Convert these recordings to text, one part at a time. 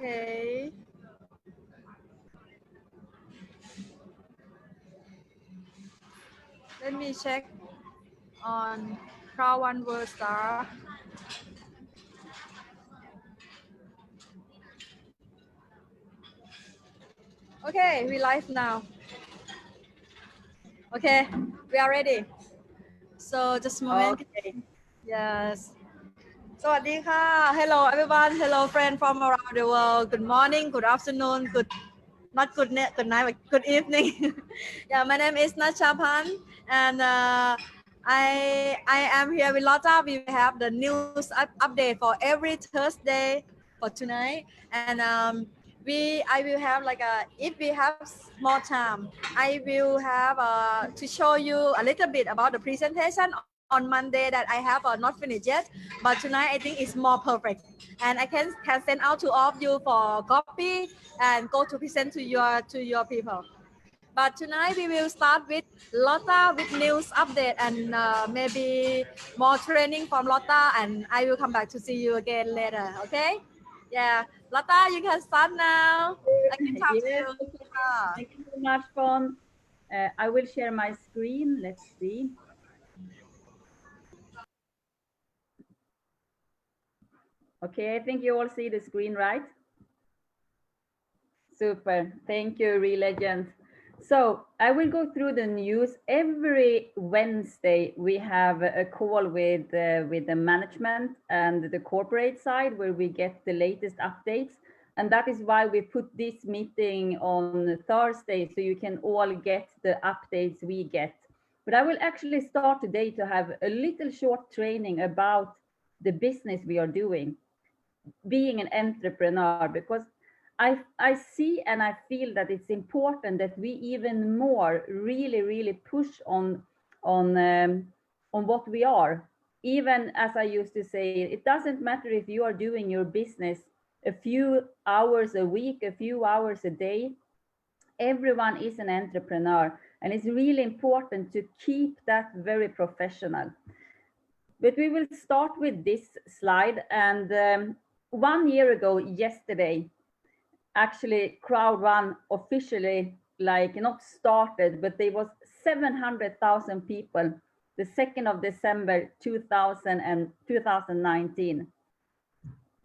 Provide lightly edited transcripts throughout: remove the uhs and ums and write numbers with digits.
Okay. Let me check on Crowd1 World Star. Okay, we live now. Okay, we are ready. So just a moment. Okay. Yes. สวัสดีค่ะ Hello everyone. Hello friend from around the world. Good morning, good afternoon, not good night, but good evening. Yeah, my name is Nachapan, and I am here with Lota. We have the news update for every Thursday for tonight, and I will have like if we have more time, I will have to show you a little bit about the presentation on Monday that I have not finished yet, but tonight I think it's more perfect, and I can send out to all of you for copy and go to present to your people. But tonight we will start with Lota with news update and maybe more training from Lota, and I will come back to see you again later. Okay? Yeah, Lota, you can start now. I can talk to Yes, you. thank you so much, Fon. I will share my screen. Let's see. Okay, I think you all see the screen, right? Super. Thank you, Real Legend. So I will go through the news. Every Wednesday, we have a call with the management and the corporate side where we get the latest updates. And that is why we put this meeting on Thursday, so you can all get the updates we get. But I will actually start today to have a little short training about the business we are doing, being an entrepreneur, because I see and I feel that it's important that we even more really push on what we are. Even as I used to say, it doesn't matter if you are doing your business a few hours a week, a few hours a day. Everyone is an entrepreneur, and it's really important to keep that very professional. But we will start with this slide. And 1 year ago, yesterday, actually Crowd1 officially, like, not started, but there was 700,000 people the 2nd of December 2019.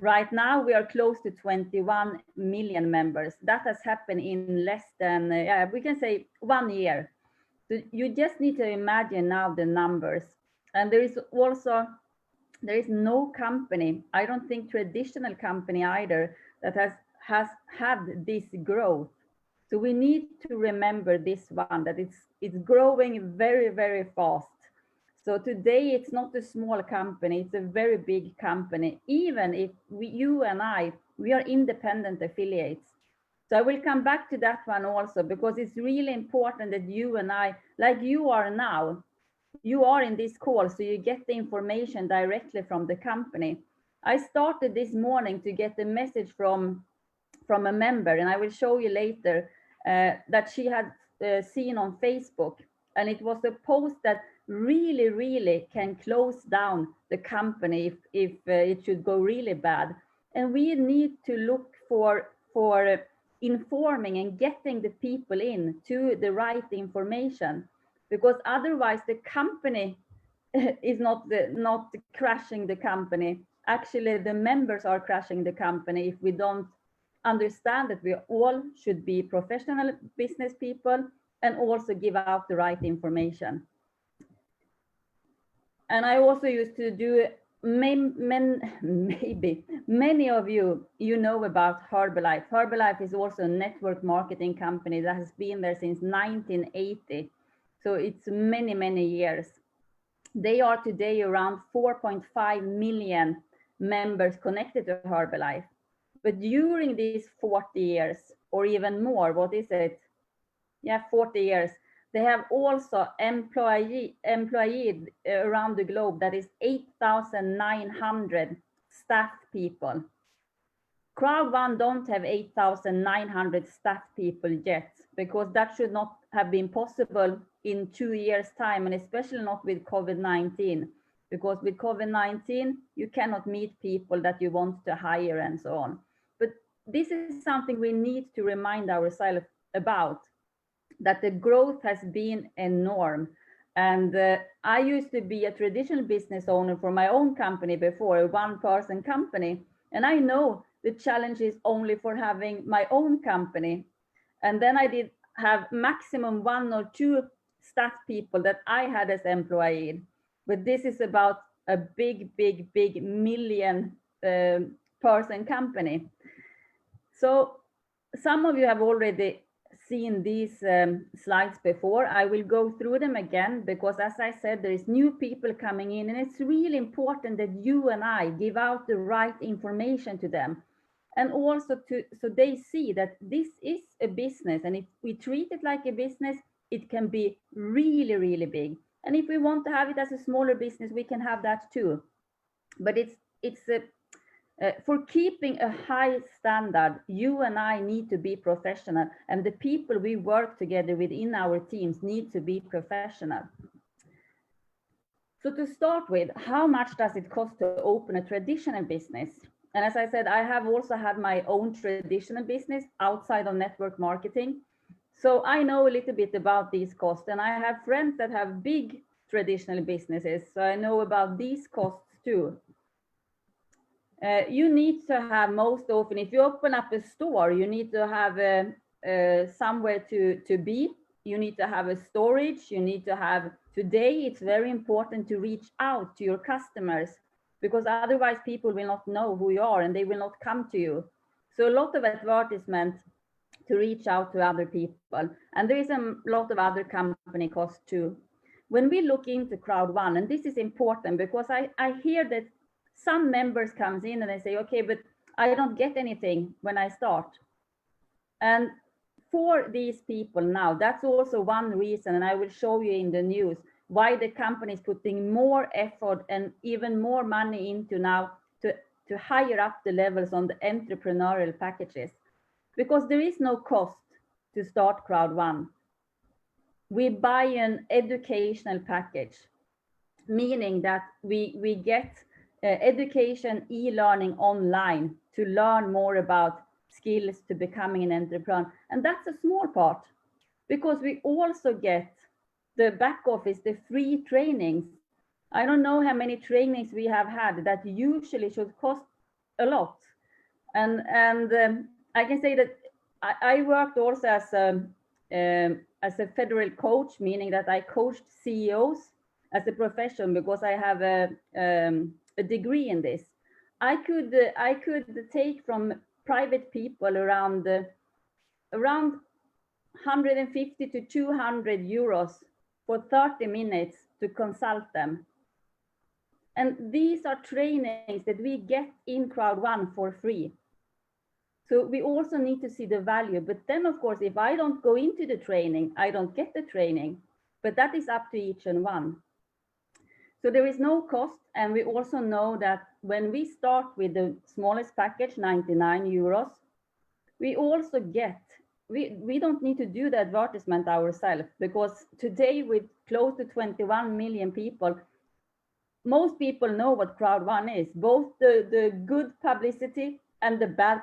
Right now we are close to 21 million members. That has happened in less than we can say 1 year. So you just need to imagine now the numbers. And there is no company, I don't think traditional company either, that has had this growth. So we need to remember this one, that it's growing very fast. So today it's not a small company, it's a very big company, even if you and we are independent affiliates. So I will come back to that one also, because it's really important that you and I, like you are now, you are in this call, so you get the information directly from the company. I started this morning to get a message from a member, and I will show you later that she had seen on Facebook, and it was a post that really can close down the company if it should go really bad. And we need to look for informing and getting the people in to the right information, because otherwise the company is not crashing the company. Actually, the members are crashing the company if we don't understand that we all should be professional business people and also give out the right information. And I also used to do maybe many of you know about Herbalife. Herbalife is also a network marketing company that has been there since 1980. So it's many years. They are today around 4.5 million members connected to Herbalife. But during these 40 years, or even more, what is it? Yeah, 40 years, they have also employed around the globe, that is 8,900 staff people. Crowd1 don't have 8,900 staff people yet, because that should not have been possible in 2 years' time, and especially not with COVID-19, because with COVID-19, you cannot meet people that you want to hire and so on. But this is something we need to remind ourselves about, that the growth has been enormous. And I used to be a traditional business owner for my own company before, a one-person company. And I know the challenges only for having my own company. And then I did have maximum 1 or 2 staff people that I had as employee. But this is about a big million person company. So some of you have already seen these slides before. I will go through them again because, as I said, there is new people coming in, and it's really important that you and I give out the right information to them, and also so they see that this is a business, and if we treat it like a business, it can be really big. And if we want to have it as a smaller business, we can have that too. But it's a for keeping a high standard, you and I need to be professional, and the people we work together with in our teams need to be professional. So to start with, how much does it cost to open a traditional business? And as I said, I have also had my own traditional business outside of network marketing. So I know a little bit about these costs, and I have friends that have big traditional businesses. So I know about these costs too. You need to have, most often, if you open up a store, you need to have somewhere to be. You need to have a storage. You need to have, today it's very important to reach out to your customers, because otherwise people will not know who you are and they will not come to you. So a lot of advertisement to reach out to other people. And there is a lot of other company costs too. When we look into Crowd1, and this is important because I hear that some members comes in and they say, okay, but I don't get anything when I start. And for these people now, that's also one reason, and I will show you in the news, why the company is putting more effort and even more money into now to higher up the levels on the entrepreneurial packages. Because there is no cost to start Crowd1. We buy an educational package, meaning that we get education, e-learning online to learn more about skills to becoming an entrepreneur. And that's a small part, because we also get the back office, the free trainings. I don't know how many trainings we have had that usually should cost a lot. And I can say that I worked also as a federal coach, meaning that I coached CEOs as a profession, because I have a degree in this. I could take from private people around 150 to 200 euros for 30 minutes to consult them. And these are trainings that we get in Crowd1 for free. So we also need to see the value. But then, of course, if I don't go into the training, I don't get the training. But that is up to each and one. So there is no cost. And we also know that when we start with the smallest package, 99 euros, we also get, we don't need to do the advertisement ourselves, because today with close to 21 million people, most people know what Crowd1 is, both the good publicity and the bad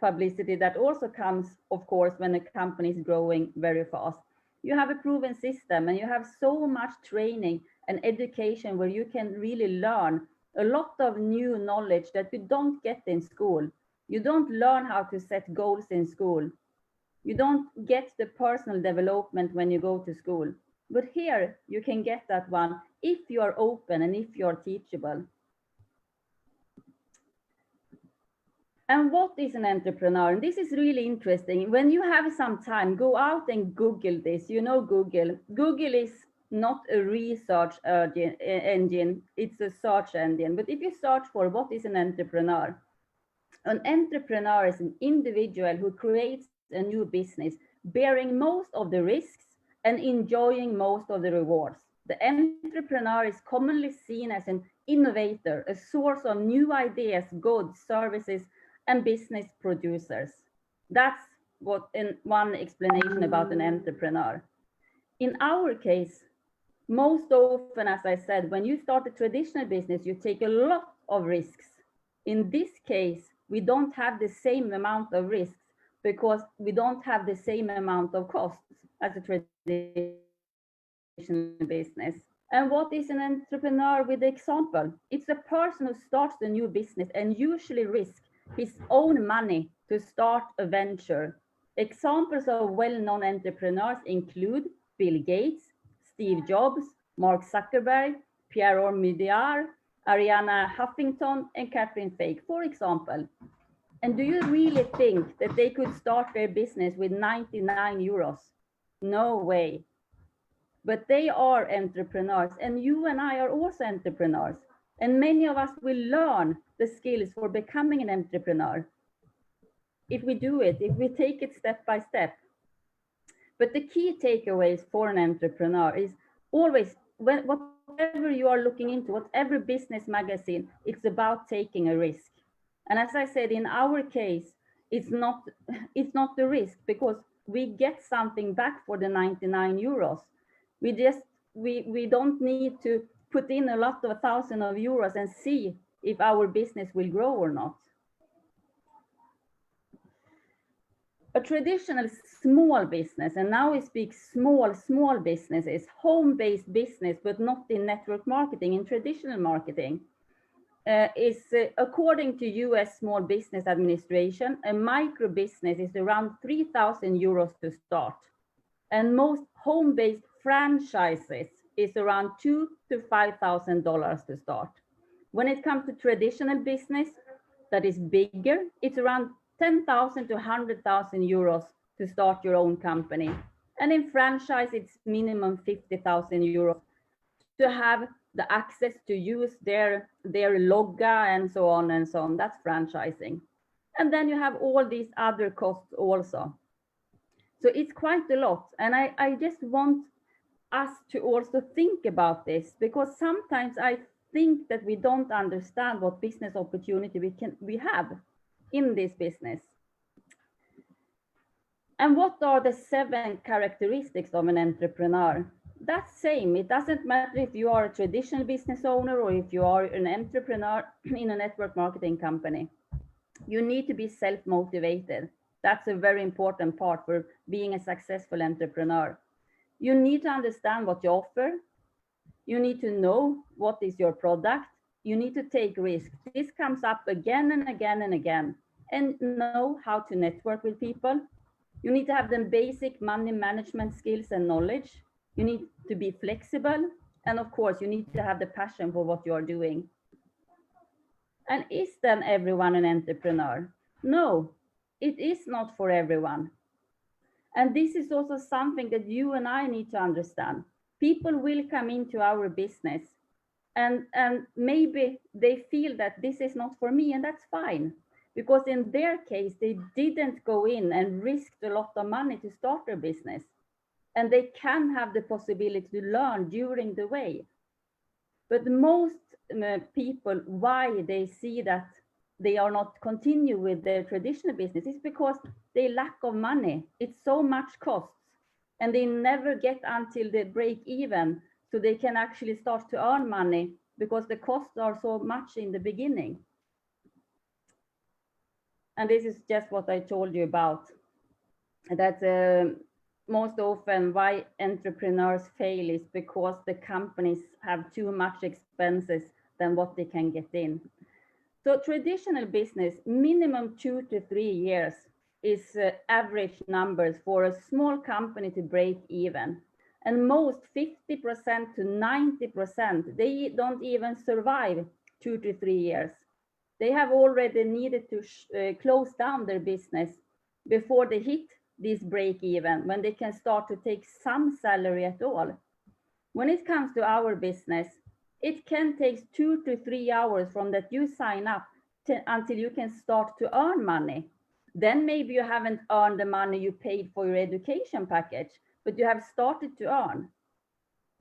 publicity that also comes, of course, when a company is growing very fast. You have a proven system and you have so much training and education where you can really learn a lot of new knowledge that you don't get in school. You don't learn how to set goals in school. You don't get the personal development when you go to school. But here you can get that one if you are open and if you are teachable. And what is an entrepreneur? And this is really interesting. When you have some time, go out and Google this. You know Google. Google is not a research engine, it's a search engine. But if you search for what is an entrepreneur is an individual who creates a new business, bearing most of the risks and enjoying most of the rewards. The entrepreneur is commonly seen as an innovator, a source of new ideas, goods, services, and business producers. That's what one explanation about an entrepreneur. In our case, most often, as I said, when you start a traditional business, you take a lot of risks. In this case, we don't have the same amount of risks because we don't have the same amount of costs as a traditional business. And what is an entrepreneur with example? It's a person who starts a new business and usually risks his own money to start a venture. Examples of well-known entrepreneurs include Bill Gates, Steve Jobs, Mark Zuckerberg, Pierre Omidyar, Ariana Huffington, and Catherine Fake, for example. And do you really think that they could start their business with 99 euros? No way. But they are entrepreneurs, and you and I are also entrepreneurs. And many of us will learn the skills for becoming an entrepreneur if we do it, if we take it step by step. But the key takeaways for an entrepreneur is always, whatever you are looking into, whatever business magazine, it's about taking a risk. And as I said, in our case, it's not the risk because we get something back for the 99 euros. We don't need to put in a lot of thousands of euros and see if our business will grow or not. A traditional small business, and now we speak small businesses, home-based business, but not in network marketing, in traditional marketing, is according to US Small Business Administration, a micro business is around 3,000 euros to start. And most home-based franchises is around $2,000 to $5,000 to start. When it comes to traditional business that is bigger, it's around 10,000 to 100,000 euros to start your own company. And in franchise, it's minimum 50,000 euros to have the access to use their logo and so on and so on. That's franchising. And then you have all these other costs also. So it's quite a lot. And I just want us to also think about this, because sometimes I think that we don't understand what business opportunity we have in this business. And what are the 7 characteristics of an entrepreneur? That's same. It doesn't matter if you are a traditional business owner or if you are an entrepreneur in a network marketing company. You need to be self-motivated. That's a very important part for being a successful entrepreneur. You need to understand what you offer. You need to know what is your product. You need to take risks. This comes up again and again and again. And know how to network with people. You need to have the basic money management skills and knowledge. You need to be flexible. And of course, you need to have the passion for what you are doing. And is then everyone an entrepreneur? No, it is not for everyone. And this is also something that you and I need to understand. People will come into our business and maybe they feel that this is not for me, and that's fine. Because in their case, they didn't go in and risked a lot of money to start their business. And they can have the possibility to learn during the way. But most people, why they see that they are not continue with their traditional business is because they lack of money. It's so much costs and they never get until they break even. So they can actually start to earn money because the costs are so much in the beginning. And this is just what I told you about, that most often why entrepreneurs fail is because the companies have too much expenses than what they can get in. So traditional business, minimum 2 to 3 years is average numbers for a small company to break even. And most 50% to 90%, they don't even survive 2 to 3 years. They have already needed to close down their business before they hit this break even, when they can start to take some salary at all. When it comes to our business, it can take 2 to 3 hours from that you sign up until you can start to earn money. Then maybe you haven't earned the money you paid for your education package, but you have started to earn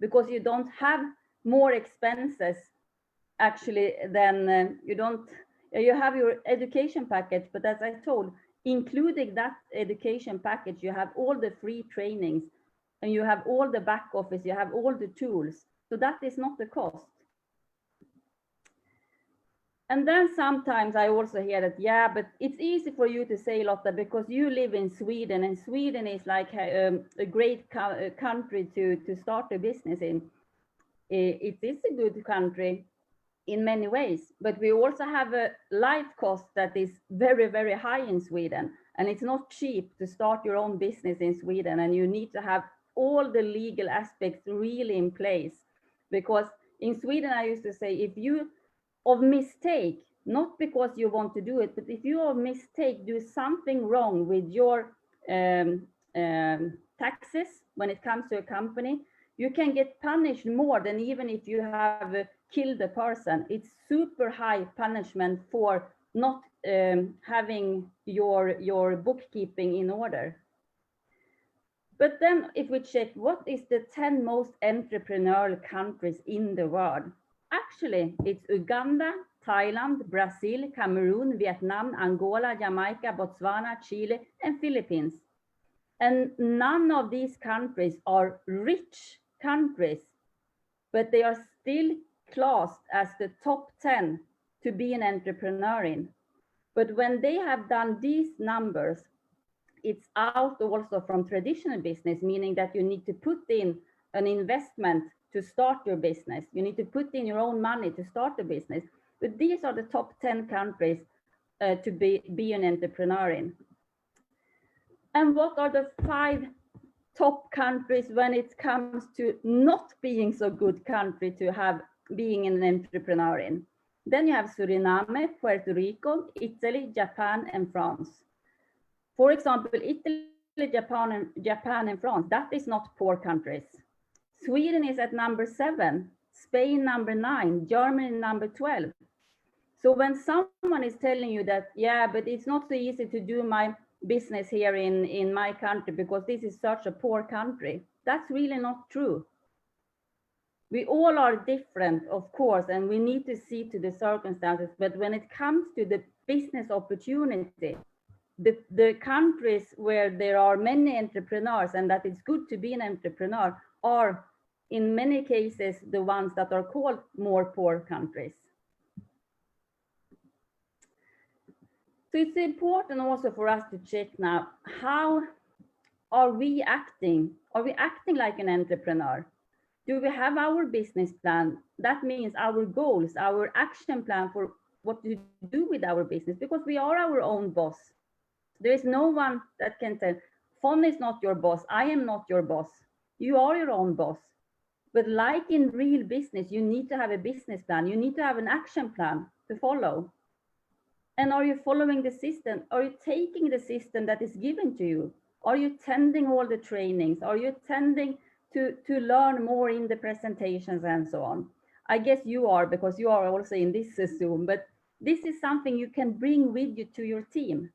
because you don't have more expenses actually than you have your education package, but as I told, including that education package, you have all the free trainings and you have all the back office, you have all the tools. So that is not the cost. And then sometimes I also hear that, yeah, but it's easy for you to say, Lotta, because you live in Sweden, and Sweden is like a great country to start a business in. It is a good country in many ways, but we also have a life cost that is very, very high in Sweden. And it's not cheap to start your own business in Sweden, and you need to have all the legal aspects really in place. Because in Sweden, I used to say, if you of mistake, not because you want to do it, but if you of mistake do something wrong with your taxes when it comes to a company, you can get punished more than even if you have killed a person. It's super high punishment for not having your bookkeeping in order. But then if we check what is the 10 most entrepreneurial countries in the world, actually it's Uganda, Thailand, Brazil, Cameroon, Vietnam, Angola, Jamaica, Botswana, Chile, and Philippines. And none of these countries are rich countries, but they are still classed as the top 10 to be an entrepreneur in. But when they have done these numbers, it's out also from traditional business, meaning that you need to put in an investment to start your business. You need to put in your own money to start a business. But these are the top 10 countries to be an entrepreneur in. And what are the 5 top countries when it comes to not being so good country to have being an entrepreneur in? Then you have Suriname, Puerto Rico, Italy, Japan, and France. For example, Italy, Japan, and France, that is not poor countries. Sweden is at number 7, Spain number 9, Germany number 12. So when someone is telling you that, yeah, but it's not so easy to do my business here in my country because this is such a poor country, that's really not true. We all are different, of course, and we need to see to the circumstances, but when it comes to the business opportunity, the countries where there are many entrepreneurs and that it's good to be an entrepreneur are in many cases the ones that are called more poor countries. So it's important also for us to check now, how are we acting? Are we acting like an entrepreneur? Do we have our business plan? That means our goals, our action plan for what to do with our business, because we are our own boss. There is no one that can tell, Fon is not your boss, I am not your boss. You are your own boss. But like in real business, you need to have a business plan. You need to have an action plan to follow. And are you following the system? Are you taking the system that is given to you? Are you attending all the trainings? Are you attending to learn more in the presentations and so on? I guess you are, because you are also in this Zoom, but this is something you can bring with you to your team.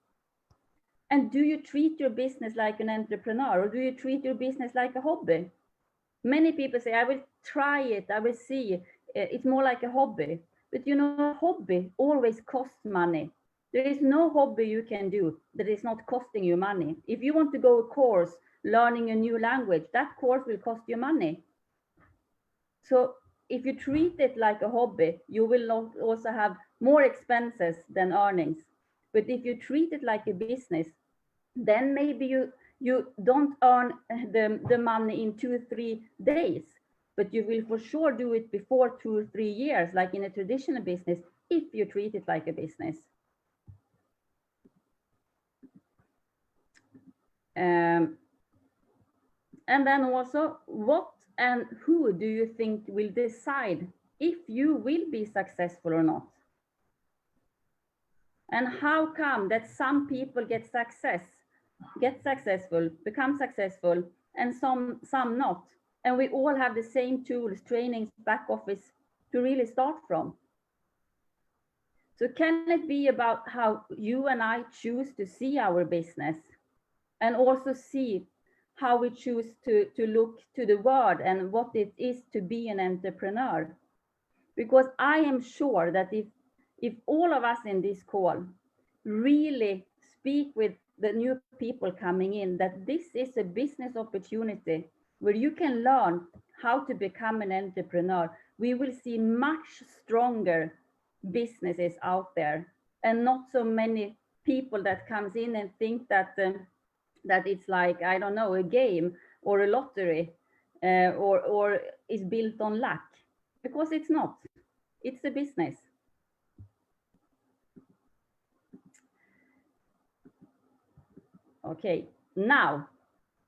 And do you treat your business like an entrepreneur, or do you treat your business like a hobby? Many people say, I will try it, I will see. It's more like a hobby. But you know, hobby always costs money. There is no hobby you can do that is not costing you money. If you want to go a course learning a new language, that course will cost you money. So if you treat it like a hobby, you will also have more expenses than earnings. But if you treat it like a business, then maybe you don't earn the money in 2-3 days, but you will for sure do it before 2 or 3 years, like in a traditional business, if you treat it like a business. And then also, what and who do you think will decide if you will be successful or not? And how come that some people get successful, become successful, and some not? And we all have the same tools, trainings, back office to really start from. So can it be about how you and I choose to see our business, and also see how we choose to look to the world and what it is to be an entrepreneur? Because I am sure that if all of us in this call really speak with the new people coming in, that this is a business opportunity where you can learn how to become an entrepreneur, we will see much stronger businesses out there, and not so many people that comes in and think that that it's like, I don't know, a game or a lottery, or is built on luck, because it's not. It's a business. Okay, now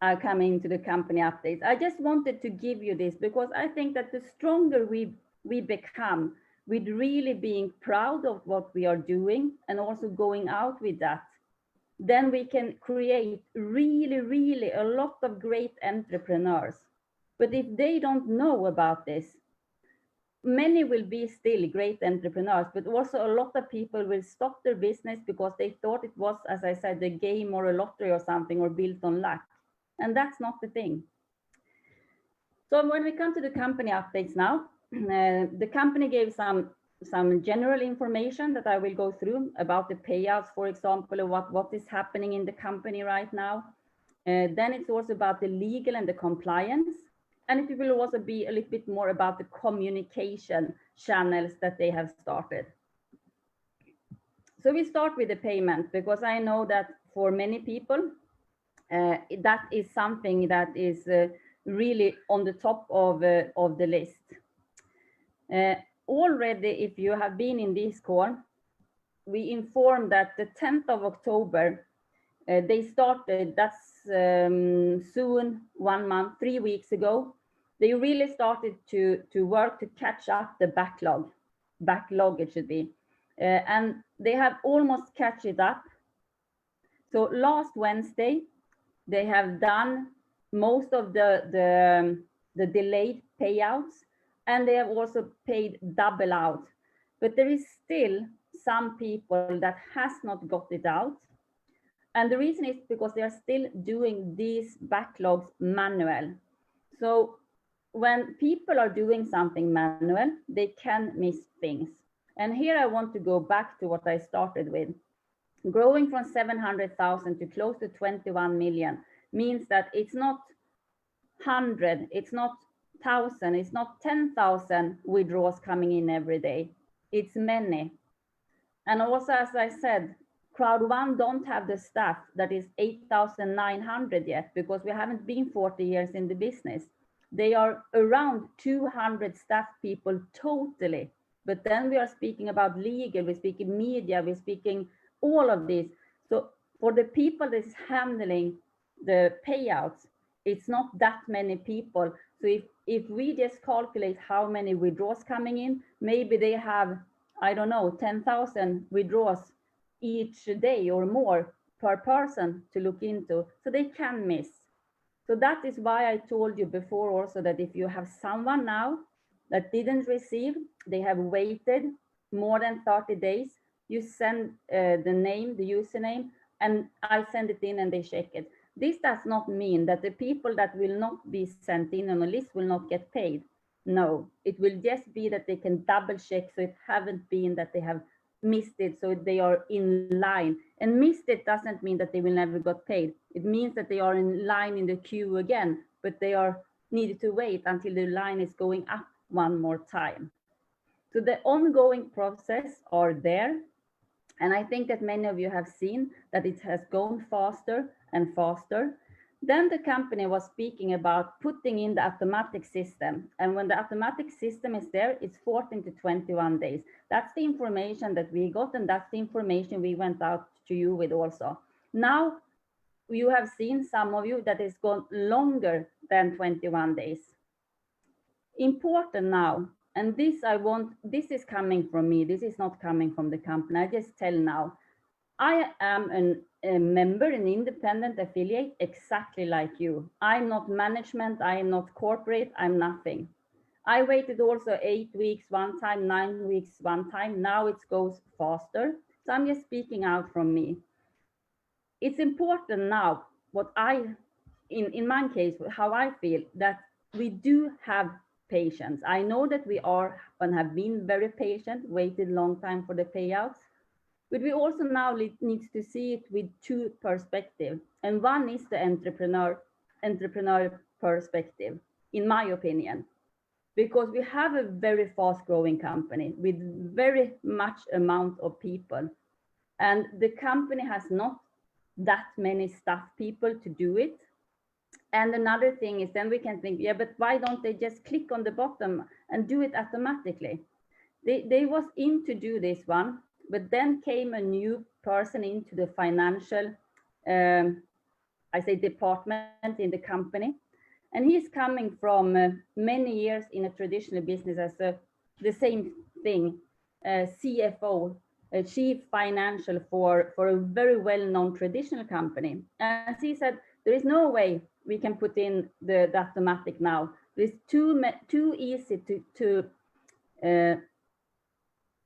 I come into the company updates. I just wanted to give you this because I think that the stronger we become with really being proud of what we are doing and also going out with that, then we can create really a lot of great entrepreneurs. But if they don't know about this, many will be still great entrepreneurs, but also a lot of people will stop their business because they thought it was, as I said, a game or a lottery or something, or built on luck. And that's not the thing. So when we come to the company updates now, the company gave some general information that I will go through about the payouts, for example, of what is happening in the company right now. Then it's also about the legal and the compliance. And it will also be a little bit more about the communication channels that they have started. So we start with the payment, because I know that for many people, that is something that is really on the top of the list. Already, if you have been in this call, we informed that the 10th of October, they started, that's soon 1 month, 3 weeks ago, they really started to work to catch up the backlog it should be. And they have almost catch it up. So last Wednesday, they have done most of the delayed payouts, and they have also paid double out. But there is still some people that has not got it out. And the reason is because they are still doing these backlogs manual. So when people are doing something manual, they can miss things. And here I want to go back to what I started with. Growing from 700,000 to close to 21 million means that it's not 100, it's not 1,000, it's not 10,000 withdrawals coming in every day. It's many. And also, as I said, Crowd1 don't have the staff that is 8,900 yet, because we haven't been 40 years in the business. They are around 200 staff people totally. But then we are speaking about legal, we're speaking media, we're speaking all of this. So for the people that is handling the payouts, it's not that many people. So if we just calculate how many withdrawals coming in, maybe they have, I don't know, 10,000 withdrawals each day or more per person to look into. So they can miss. So that is why I told you before also that if you have someone now that didn't receive, they have waited more than 30 days, you send the name, the username, and I send it in and they check it. This does not mean that the people that will not be sent in on a list will not get paid. No, it will just be that they can double check, so it haven't been that they have missed it, so they are in line. And missed it doesn't mean that they will never got paid. It means that they are in line in the queue again, but they are needed to wait until the line is going up one more time. So the ongoing process are there. And I think that many of you have seen that it has gone faster and faster. Then the company was speaking about putting in the automatic system. And when the automatic system is there, it's 14 to 21 days. That's the information that we got, and that's the information we went out to you with also. Now, you have seen some of you that it's gone longer than 21 days. Important now, and this is coming from me, this is not coming from the company, I just tell now, I am a member, an independent affiliate, exactly like you. I'm not management, I am not corporate, I'm nothing. I waited also 8 weeks one time, 9 weeks one time, now it goes faster. So I'm just speaking out from me. It's important now, what in my case, how I feel, that we do have patience. I know that we are and have been very patient, waited long time for the payouts. But we also now need to see it with two perspectives. And one is the entrepreneur perspective, in my opinion. because we have a very fast growing company with very much amount of people. And the company has not that many staff people to do it. And another thing is then we can think, yeah, but why don't they just click on the bottom and do it automatically? They was in to do this one, but then came a new person into the financial, I say department in the company. And he's coming from many years in a traditional business as the same thing, CFO, chief financial for a very well-known traditional company. And he said, there is no way we can put in the automatic now. It's too easy to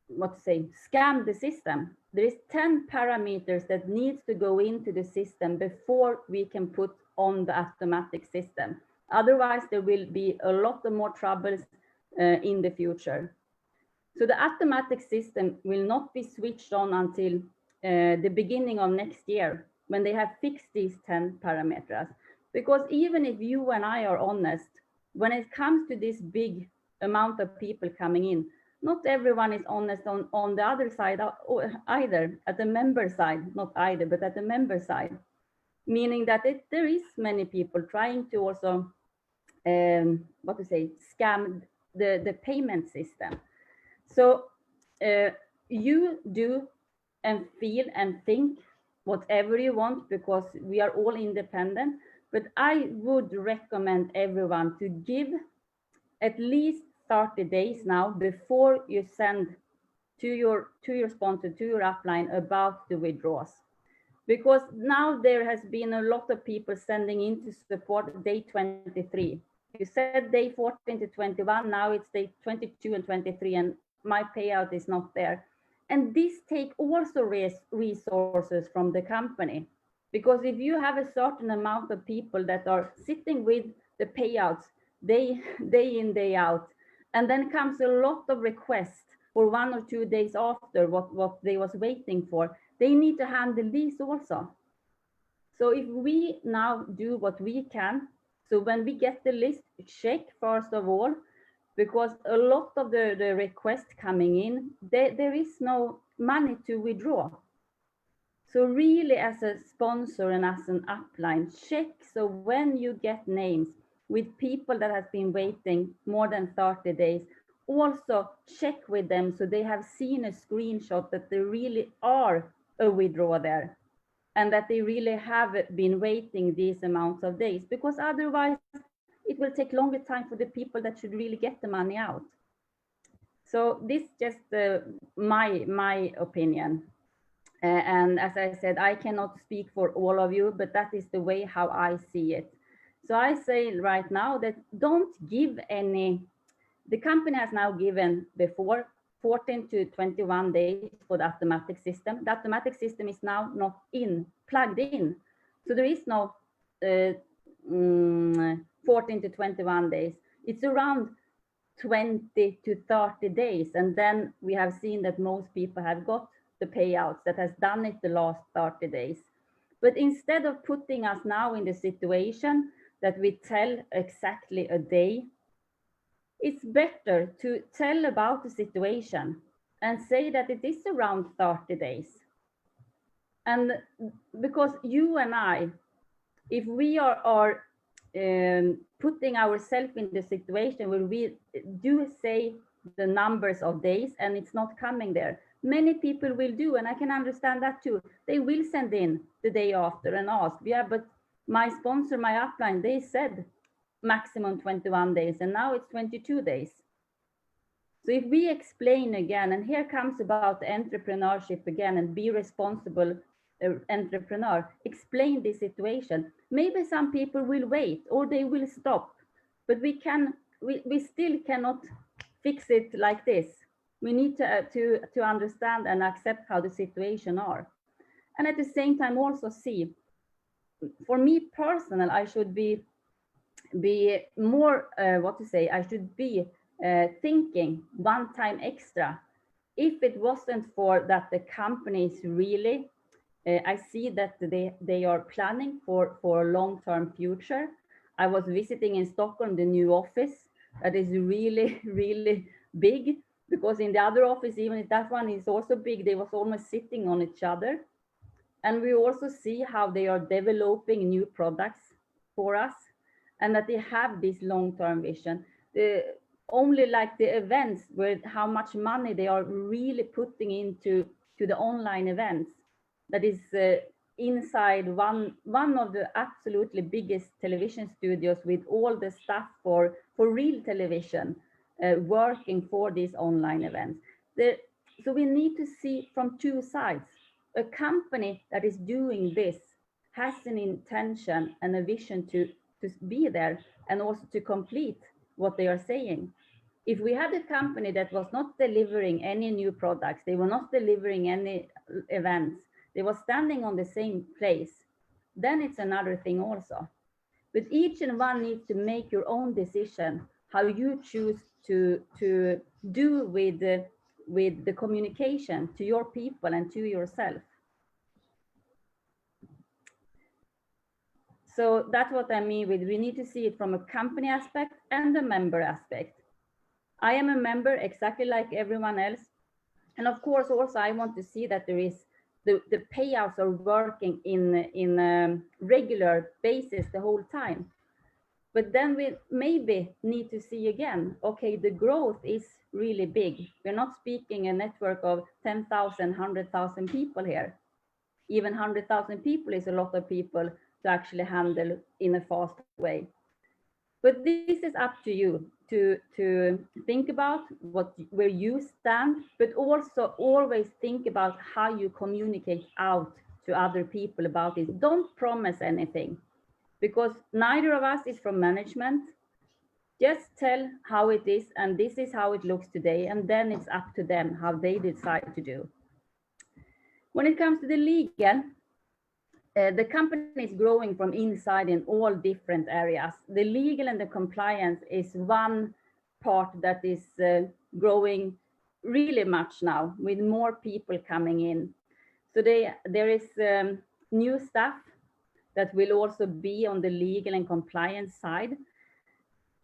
scam the system. There is 10 parameters that needs to go into the system before we can put on the automatic system. Otherwise, there will be a lot of more troubles in the future. So the automatic system will not be switched on until the beginning of next year, when they have fixed these 10 parameters. Because even if you and I are honest, when it comes to this big amount of people coming in, not everyone is honest on the other side either, at the member side, not either, but at the member side. Meaning that there is many people trying to also, scam the payment system. So you do and feel and think whatever you want, because we are all independent. But I would recommend everyone to give at least 30 days now before you send to your sponsor, to your upline, about the withdrawals. Because now there has been a lot of people sending in to support day 23. You said day 14 to 21, now it's day 22 and 23, and my payout is not there. And this take also resources from the company. Because if you have a certain amount of people that are sitting with the payouts day in, day out, and then comes a lot of requests for 1 or 2 days after what they was waiting for, they need to handle these also. So if we now do what we can, so when we get the list, check first of all, because a lot of the requests coming in, there is no money to withdraw. So really, as a sponsor and as an upline, check. So when you get names with people that have been waiting more than 30 days, also check with them so they have seen a screenshot that there really are a withdrawal there, and that they really have been waiting these amounts of days, because otherwise it will take longer time for the people that should really get the money out. So this just my opinion. And as I said, I cannot speak for all of you, but that is the way how I see it. So I say right now that don't give any, the company has now given before 14 to 21 days for the automatic system. The automatic system is now not plugged in. So there is no 14 to 21 days. It's around 20 to 30 days. And then we have seen that most people have got the payouts that has done it the last 30 days. But instead of putting us now in the situation that we tell exactly a day, it's better to tell about the situation and say that it is around 30 days. And because you and I, if we are putting ourselves in the situation where we do say the numbers of days and it's not coming there, many people will do, and I can understand that too. They will send in the day after and ask, yeah, but my sponsor, my upline, they said maximum 21 days, and now it's 22 days. So if we explain again, and here comes about entrepreneurship again, and be responsible entrepreneur, explain the situation. Maybe some people will wait or they will stop, but we still cannot fix it like this. We need to understand and accept how the situation are. And at the same time also see, for me personal, I should be more, I should be thinking one time extra. If it wasn't for that the companies really, I see that they are planning for a long-term future. I was visiting in Stockholm, the new office. that is really, really big, because in the other office, even if that one is also big, they was almost sitting on each other. And we also see how they are developing new products for us, and that they have this long-term vision. Only like the events, where how much money they are really putting into the online events, that is inside one of the absolutely biggest television studios, with all the staff for real television working for these online events. So we need to see from two sides. A company that is doing this has an intention and a vision to be there, and also to complete what they are saying. If we had a company that was not delivering any new products, they were not delivering any events, they were standing on the same place, then it's another thing also. But each and one needs to make your own decision how you choose to do with the communication to your people and to yourself. So that's what I mean with, we need to see it from a company aspect and a member aspect. I am a member exactly like everyone else. And of course, also I want to see that there is the payouts are working in a regular basis the whole time. But then we maybe need to see again, okay, the growth is really big. We're not speaking a network of 10,000, 100,000 people here. Even 100,000 people is a lot of people to actually handle in a fast way. But this is up to you to think about where you stand, but also always think about how you communicate out to other people about it. Don't promise anything, because neither of us is from management. Just tell how it is, and this is how it looks today, and then it's up to them how they decide to do. When it comes to the legal, the company is growing from inside in all different areas. The legal and the compliance is one part that is growing really much now, with more people coming in. So there is new staff that will also be on the legal and compliance side.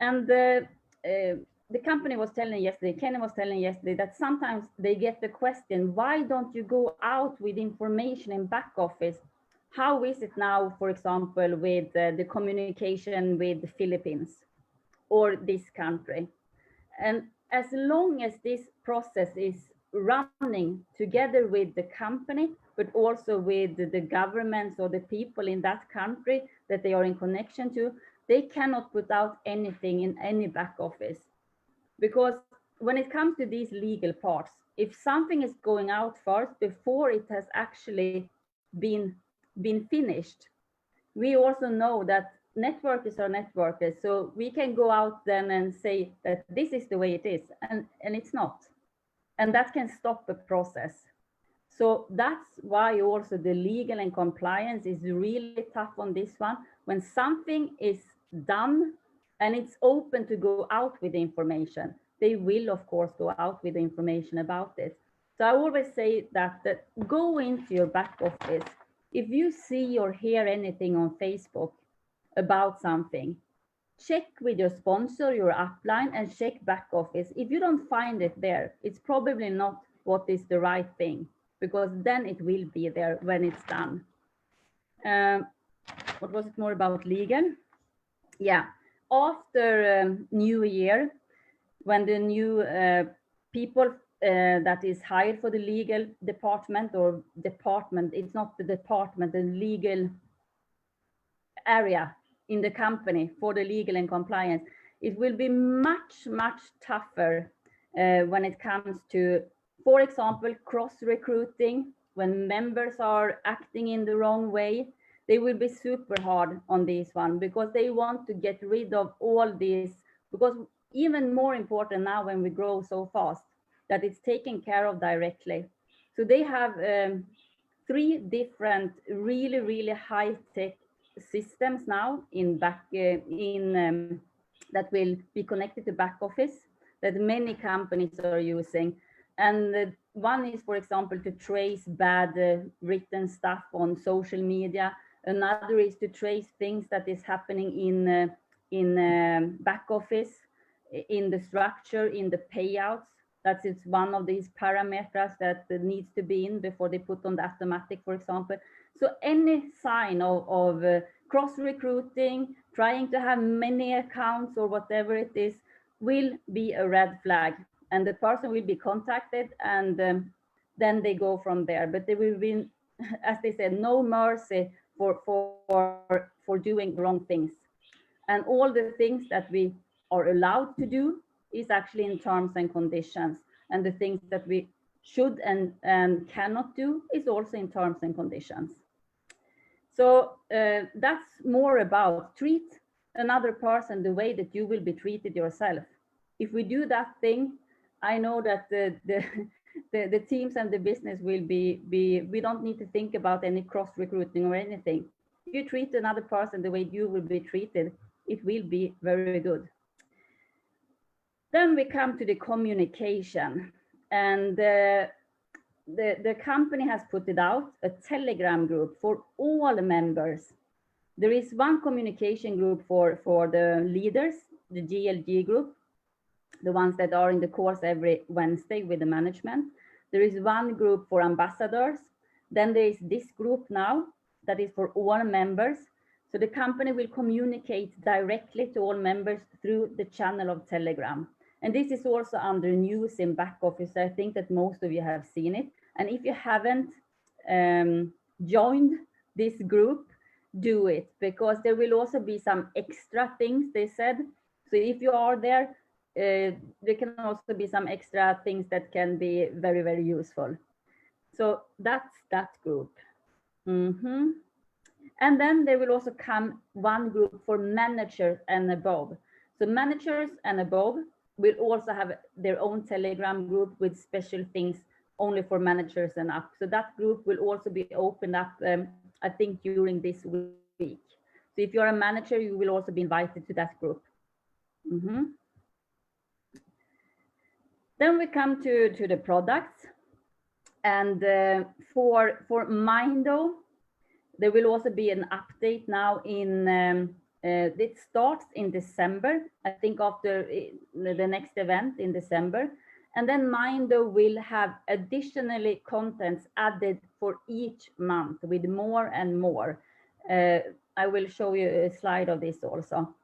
And the company was telling yesterday, Kenny was telling yesterday, that sometimes they get the question, why don't you go out with information in back office? How is it now, for example, with the communication with the Philippines or this country? And as long as this process is running together with the company, but also with the governments or the people in that country that they are in connection to, they cannot put out anything in any back office. Because when it comes to these legal parts, if something is going out first before it has actually been finished, we also know that networkers are networkers. So we can go out then and say that this is the way it is, and it's not. And that can stop the process. So that's why also the legal and compliance is really tough on this one. When something is done and it's open to go out with the information, they will of course go out with the information about it. So I always say that go into your back office. If you see or hear anything on Facebook about something, check with your sponsor, your upline, and check back office. If you don't find it there, it's probably not what is the right thing, because then it will be there when it's done. What was it more about legal? Yeah, after New Year, when the new people that is hired for the legal department, or department, it's not the department, the legal area in the company for the legal and compliance, it will be much, much tougher when it comes to, for example, cross-recruiting. When members are acting in the wrong way, they will be super hard on this one, because they want to get rid of all this, because even more important now when we grow so fast, that it's taken care of directly. So they have 3 different really, really high-tech systems now that will be connected to back office, that many companies are using. And one is, for example, to trace bad written stuff on social media. Another is to trace things that is happening in back office. in the structure, in the payouts. That is one of these parameters that needs to be in before they put on the automatic, for example. So any sign of cross recruiting, trying to have many accounts or whatever it is, will be a red flag, and the person will be contacted, and then they go from there. But there will be, as they said, no mercy for doing wrong things. And all the things that we are allowed to do is actually in terms and conditions. And the things that we should and cannot do is also in terms and conditions. So that's more about treat another person the way that you will be treated yourself. If we do that thing, I know that the teams and the business will be, we don't need to think about any cross recruiting or anything. If you treat another person the way you will be treated, it will be very good. Then we come to the communication, and the company has put it out, a Telegram group for all members. There is one communication group for the leaders, the GLG group, the ones that are in the course every Wednesday with the management. There is one group for ambassadors. Then there is this group now that is for all members. So the company will communicate directly to all members through the channel of Telegram. And this is also under news in back office. I think that most of you have seen it. And if you haven't joined this group, do it, because there will also be some extra things they said. So if you are there, there can also be some extra things that can be very, very useful. So that's that group. And then there will also come one group for managers and above. So managers and above will also have their own Telegram group with special things only for managers and up. So that group will also be opened up, I think, during this week. So if you're a manager, you will also be invited to that group. Then we come to the products. And for Mindo, there will also be an update now in, it starts in December, I think after the next event in December. And then Mindo will have additionally contents added for each month with more and more. I will show you a slide of this also.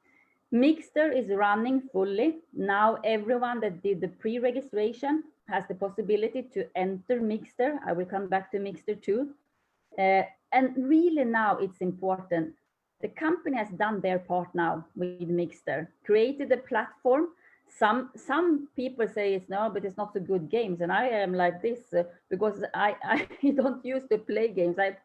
Mixter is running fully. Now everyone that did the pre-registration has the possibility to enter Mixter. I will come back to Mixter too. And really now it's important. The company has done their part now with Mixter, created a platform. Some people say it's no, but it's not so good games. And I am like this because I don't used to play games. I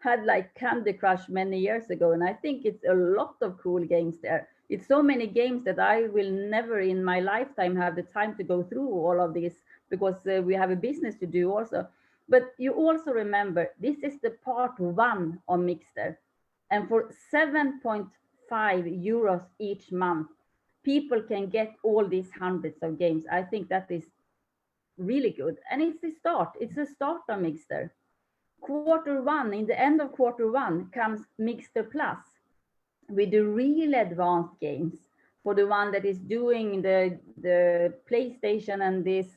had like Candy Crush many years ago, and I think it's a lot of cool games there. It's so many games that I will never in my lifetime have the time to go through all of this, because we have a business to do also. But you also remember, this is the part 1 on Mixter. And for 7.5 euros each month, people can get all these hundreds of games. I think that is really good. And it's a start. It's a start on Mixter. Q1, in the end of Q1 comes Mixter Plus with the real advanced games for the one that is doing the PlayStation and this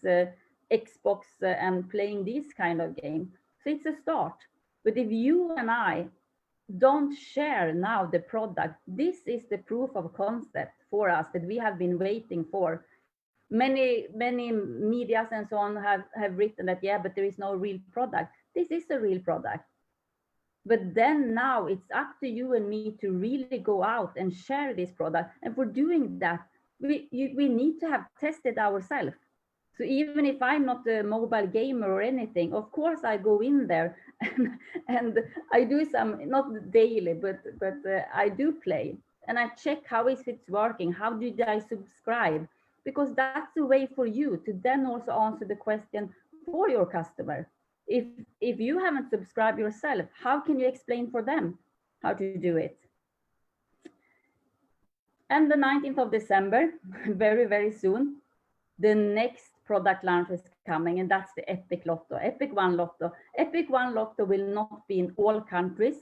Xbox and playing this kind of game. So it's a start. But if you and I don't share now the product, this is the proof of concept for us that we have been waiting for. Many medias and so on have written that, yeah, but there is no real product. This is a real product. But then now it's up to you and me to really go out and share this product. And for doing that, we need to have tested ourselves. So even if I'm not a mobile gamer or anything, of course I go in there and I do some, not daily, but I do play. And I check how is it working, how did I subscribe? Because that's a way for you to then also answer the question for your customer. If you haven't subscribed yourself, how can you explain for them how to do it? And the 19th of December, very, very soon, the next product launch is coming, and that's the Epic Lotto, Epic One Lotto. Epic One Lotto will not be in all countries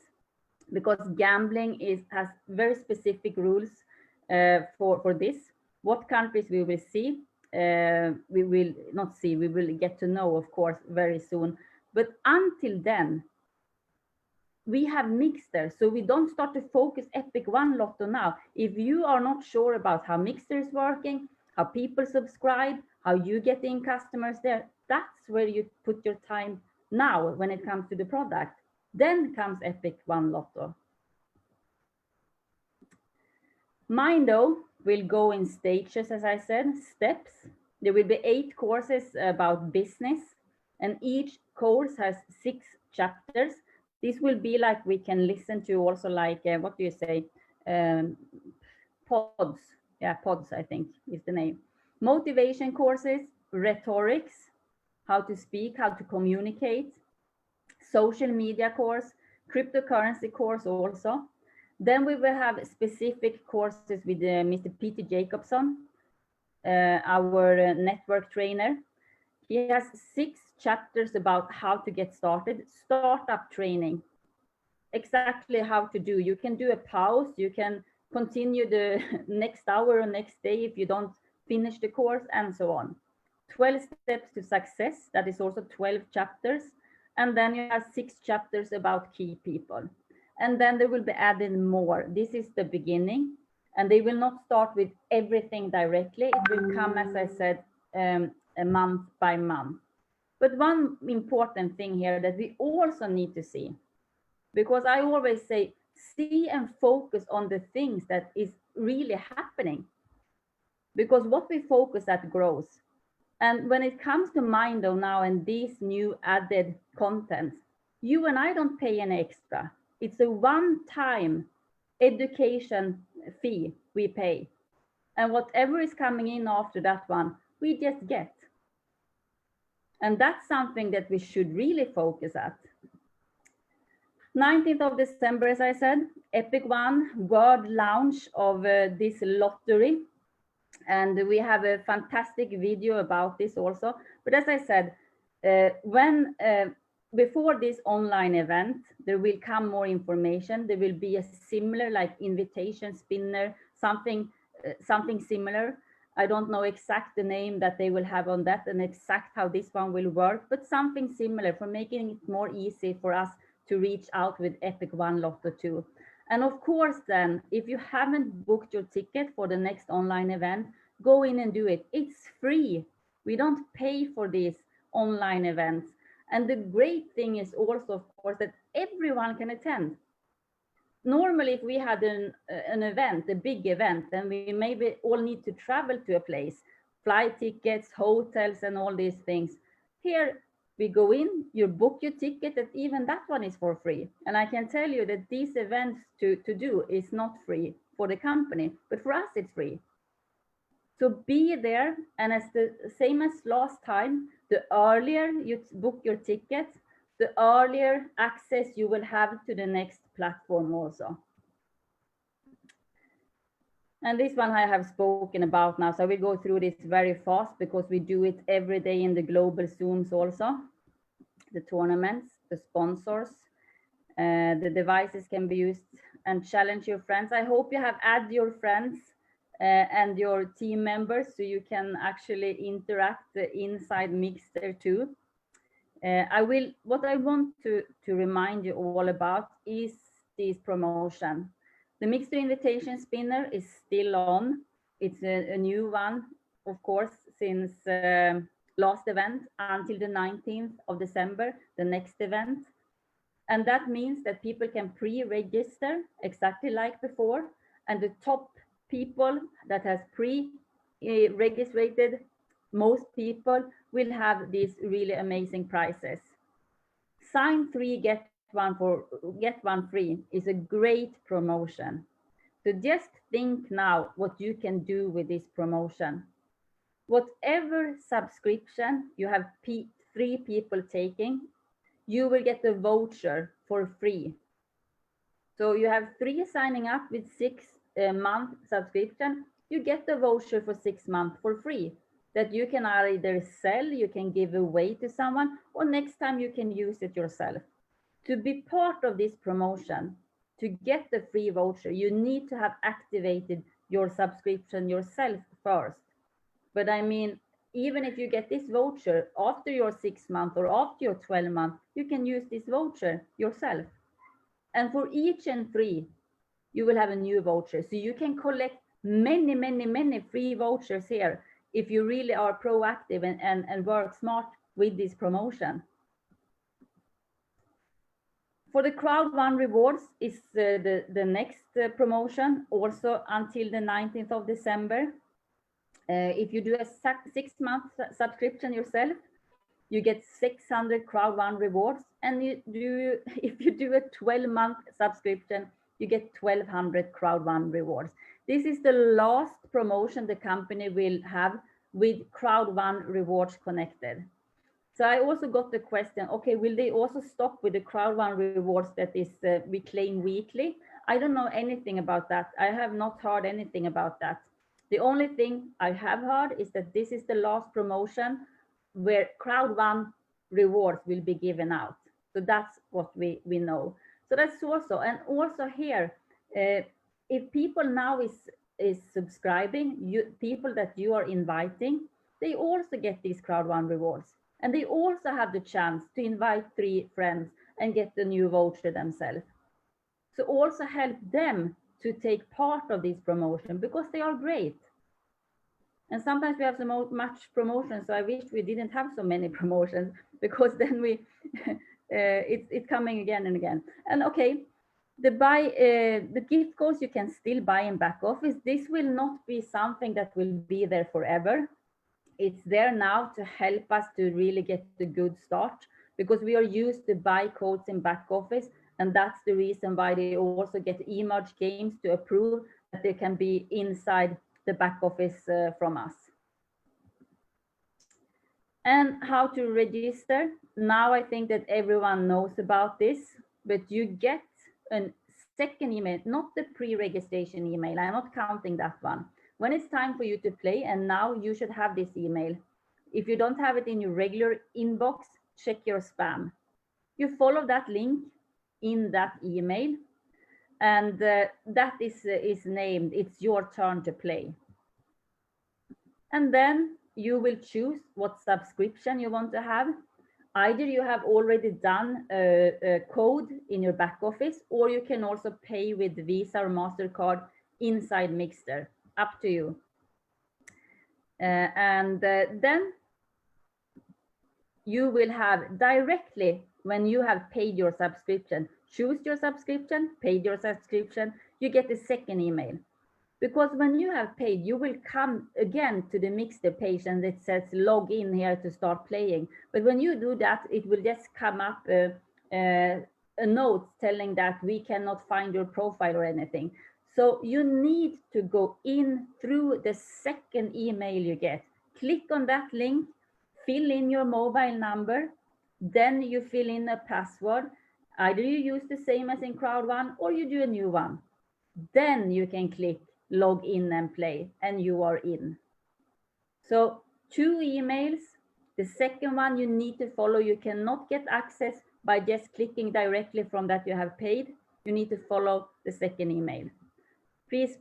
because gambling has very specific rules for this. What countries we will see, we will not see, we will get to know, of course, very soon. But until then, we have Mixter, so we don't start to focus Epic One Lotto now. If you are not sure about how Mixter is working, how people subscribe, how you get in customers there, that's where you put your time now when it comes to the product. Then comes Epic One Lotto. Mindo will go in stages, as I said, steps. There will be 8 courses about business, and each course has 6 chapters. This will be like we can listen to also like, what do you say? Pods. Yeah, pods, I think is the name. Motivation courses, rhetorics, how to speak, how to communicate, social media course, cryptocurrency course also. Then we will have specific courses with Mr. Peter Jacobson, our network trainer. He has 6 chapters about how to get started, startup training, exactly how to do. You can do a pause, you can continue the next hour or next day if you don't finish the course, and so on. 12 steps to success, that is also 12 chapters. And then you have 6 chapters about key people. And then there will be added more. This is the beginning, and they will not start with everything directly. It will come, as I said, a month by month. But one important thing here that we also need to see, because I always say, see and focus on the things that is really happening, because what we focus at grows. And when it comes to Mindo now and these new added contents, you and I don't pay any extra. It's a one-time education fee we pay. And whatever is coming in after that one, we just get. And that's something that we should really focus at. 19th of December, as I said, Epic One world launch of this lottery. And we have a fantastic video about this also. But as I said, before this online event, there will come more information. There will be a similar like invitation spinner, something similar. I don't know exact the name that they will have on that and exact how this one will work, but something similar for making it more easy for us to reach out with Epic One Lotto 2. And of course, then, if you haven't booked your ticket for the next online event, go in and do it. It's free. We don't pay for these online events. And the great thing is also, of course, that everyone can attend. Normally, if we had an event, a big event, then we maybe all need to travel to a place, flight tickets, hotels, and all these things. Here, we go in, you book your ticket, and even that one is for free. And I can tell you that these events to do is not free for the company, but for us, it's free. So be there, and as the same as last time, the earlier you book your ticket, the earlier access you will have to the next platform also. And this one I have spoken about now, so I will go through this very fast because we do it every day in the global Zooms also. The tournaments, the sponsors, the devices can be used, and challenge your friends. I hope you have added your friends and your team members so you can actually interact inside Mixter too. What I want to remind you all about is this promotion. The Mixter invitation spinner is still on. It's a new one, of course, since last event until the 19th of December, the next event. And that means that people can pre-register exactly like before. And the top people that has pre-registered, most people will have these really amazing prizes. Sign 3, get one free is a great promotion. So just think now what you can do with this promotion. Whatever subscription you have 3 people taking, you will get a voucher for free. So you have 3 signing up with 6 month subscription, you get the voucher for 6 months for free that you can either sell, you can give away to someone, or next time you can use it yourself. To be part of this promotion, to get the free voucher, you need to have activated your subscription yourself first. But I mean, even if you get this voucher after your 6 month or after your 12 month, you can use this voucher yourself. And for each and free, you will have a new voucher. So you can collect many free vouchers here if you really are proactive and work smart with this promotion. For the Crowd1 rewards is the next promotion, also until the 19th of December. If you do a 6-month subscription yourself, you get 600 Crowd1 rewards. And if you do a 12-month subscription, you get 1200 Crowd1 rewards. This is the last promotion the company will have with Crowd1 rewards connected. So I also got the question, okay, will they also stop with the Crowd1 rewards that is we claim weekly? I don't know anything about that. I have not heard anything about that. The only thing I have heard is that this is the last promotion where Crowd1 rewards will be given out. So that's what we know. So that's also, and also here, if people now is subscribing, people that you are inviting, they also get these Crowd1 rewards. And they also have the chance to invite 3 friends and get the new voucher themselves. So also help them to take part of this promotion because they are great. And sometimes we have so much promotion, so I wish we didn't have so many promotions because then we it's coming again and again. And okay, the gift codes you can still buy in back office. This will not be something that will be there forever. It's there now to help us to really get the good start because we are used to buy codes in back office. And that's the reason why they also get emerge games to approve that they can be inside the back office from us. And how to register. Now I think that everyone knows about this, but you get a second email, not the pre-registration email. I'm not counting that one. When it's time for you to play, and now you should have this email. If you don't have it in your regular inbox, check your spam. You follow that link in that email, and that is named, it's your turn to play. And then you will choose what subscription you want to have. Either you have already done a code in your back office, or you can also pay with Visa or MasterCard inside Mixter. Up to you. Then you will have directly, when you have paid your subscription, choose your subscription, paid your subscription, you get a second email. Because when you have paid, you will come again to the Mixter page and it says log in here to start playing. But when you do that, it will just come up a note telling that we cannot find your profile or anything. So you need to go in through the second email you get. Click on that link, fill in your mobile number, then you fill in a password. Either you use the same as in Crowd1 or you do a new one. Then you can click log in and play and you are in. So 2 emails. The second one you need to follow. You cannot get access by just clicking directly from that you have paid. You need to follow the second email. Please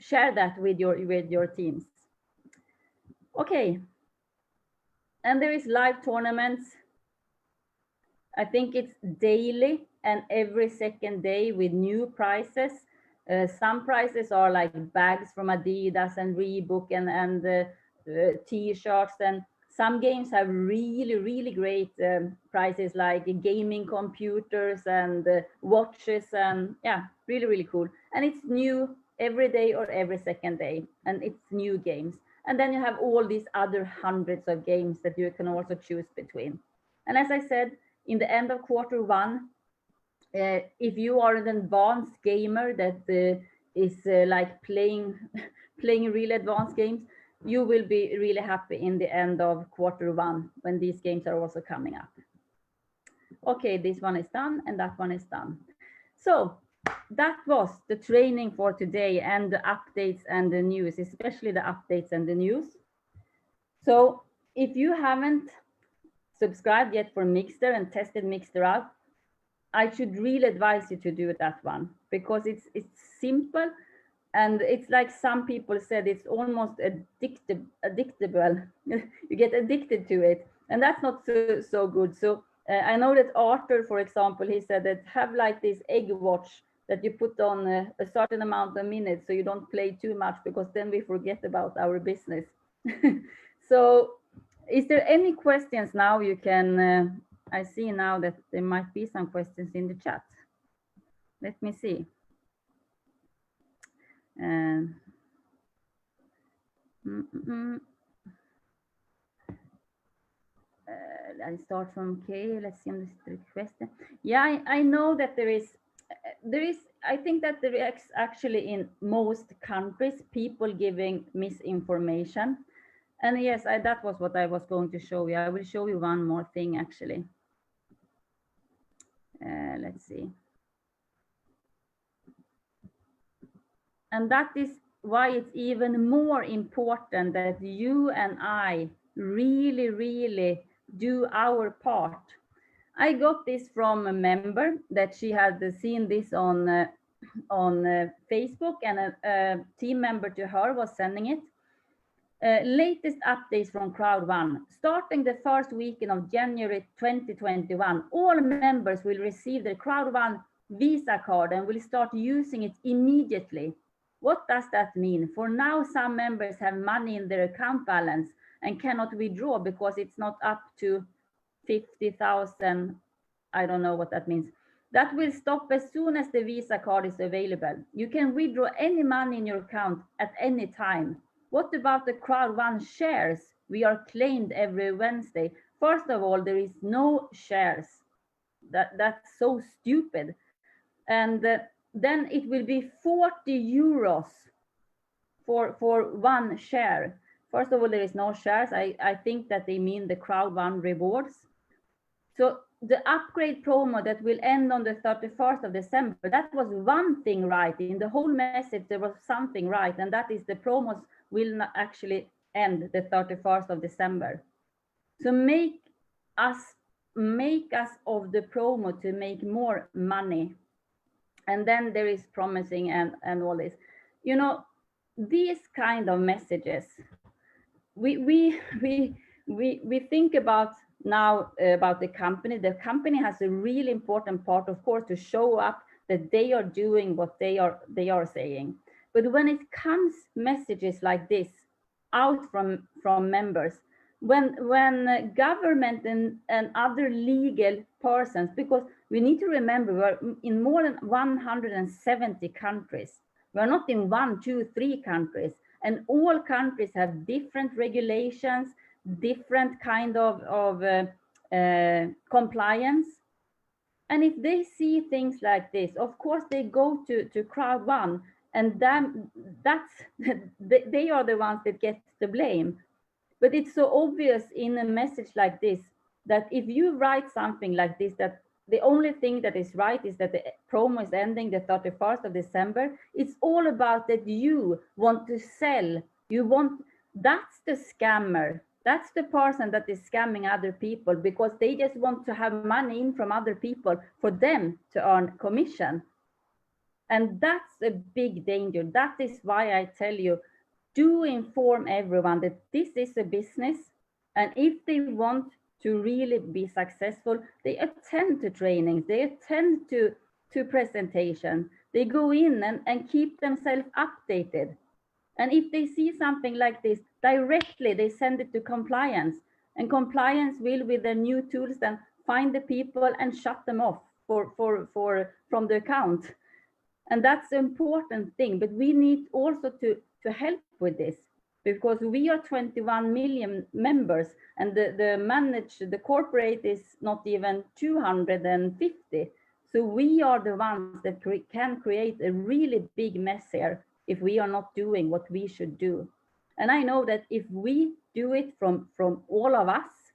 share that with your teams. Okay, and there is live tournaments. I think it's daily and every second day with new prizes. Some prizes are like bags from Adidas and Reebok and t-shirts, and some games have really great prizes like gaming computers and watches, and yeah, really cool. And it's new every day or every second day, and it's new games. And then you have all these other hundreds of games that you can also choose between. And as I said, in the end of Q1, if you are an advanced gamer that is like playing really advanced games, you will be really happy in the end of Q1 when these games are also coming up. Okay, this one is done and that one is done. So that was the training for today and the updates and the news, especially the updates and the news. So if you haven't subscribed yet for Mixter and tested Mixter out, I should really advise you to do that one because it's simple. And it's like some people said, it's almost addictable. You get addicted to it, and that's not so good. So I know that Arthur, for example, he said that have like this egg watch that you put on a certain amount of minutes so you don't play too much, because then we forget about our business. So is there any questions now? You can, I see now that there might be some questions in the chat. Let me see. I start from K. Let's see on this question. Yeah, I know that there is, I think that there is actually in most countries people giving misinformation. And yes, that was what I was going to show you. I will show you one more thing actually. Let's see. And that is why it's even more important that you and I really do our part. I got this from a member that she had seen this on Facebook, and a team member to her was sending it. Latest updates from Crowd1. Starting the first weekend of January 2021, all members will receive their Crowd1 Visa card and will start using it immediately. What does that mean? For now, some members have money in their account balance and cannot withdraw because it's not up to 50,000. I don't know what that means. That will stop as soon as the Visa card is available. You can withdraw any money in your account at any time. What about the Crowd1 shares? We are claimed every Wednesday. First of all, there is no shares. That's so stupid. And then it will be 40 euros for one share. First of all, there is no shares. I think that they mean the Crowd1 rewards. So the upgrade promo that will end on the 31st of December, that was one thing right. In the whole message, there was something right, and that is the promos will not actually end the 31st of December. So make us of the promo to make more money. And then there is promising and all this. You know, these kind of messages, we think about now about the company. The company has a really important part, of course, to show up that they are doing what they are saying. But when it comes messages like this out from members, when government and other legal persons, because we need to remember we're in more than 170 countries. We're not in 1, 2, 3 countries, and all countries have different regulations, different kind of compliance. And if they see things like this, of course they go to Crowd1, and then they are the ones that get the blame. But it's so obvious in a message like this that if you write something like this, that the only thing that is right is that the promo is ending the 31st of December. It's all about that you want to sell. That's the scammer. That's the person that is scamming other people because they just want to have money in from other people for them to earn commission. And that's a big danger. That is why I tell you, do inform everyone that this is a business. And if they want to really be successful, they attend to trainings, they attend to presentation, they go in and keep themselves updated. And if they see something like this, directly they send it to compliance, and compliance will, with their new tools, then find the people and shut them off from the account. And that's the important thing. But we need also to help with this, because we are 21 million members, and the corporate is not even 250. So we are the ones that can create a really big mess here if we are not doing what we should do. And I know that if we do it from all of us,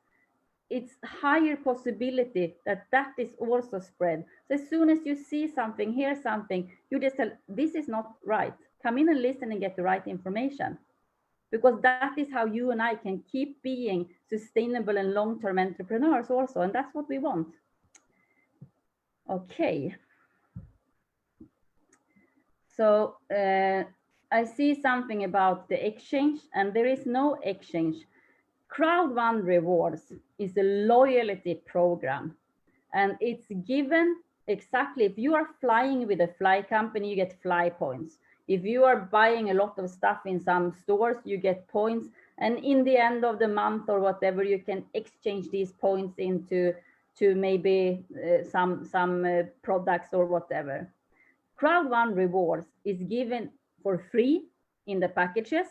it's higher possibility that is also spread. So as soon as you see something, hear something, you just tell, this is not right. Come in and listen and get the right information. Because that is how you and I can keep being sustainable and long-term entrepreneurs also. And that's what we want. Okay. So I see something about the exchange, and there is no exchange. Crowd1 Rewards is a loyalty program, and it's given exactly, if you are flying with a fly company, you get fly points. If you are buying a lot of stuff in some stores, you get points. And in the end of the month or whatever, you can exchange these points into maybe some products or whatever. Crowd1 Rewards is given for free in the packages.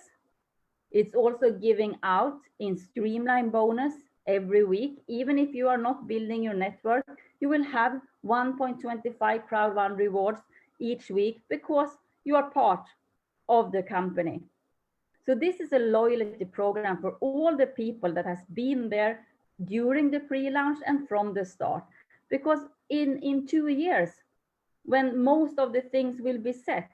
It's also giving out in Streamline bonus every week. Even if you are not building your network, you will have 1.25 Crowd1 rewards each week because you are part of the company. So this is a loyalty program for all the people that has been there during the pre-launch and from the start. Because in 2 years, when most of the things will be set,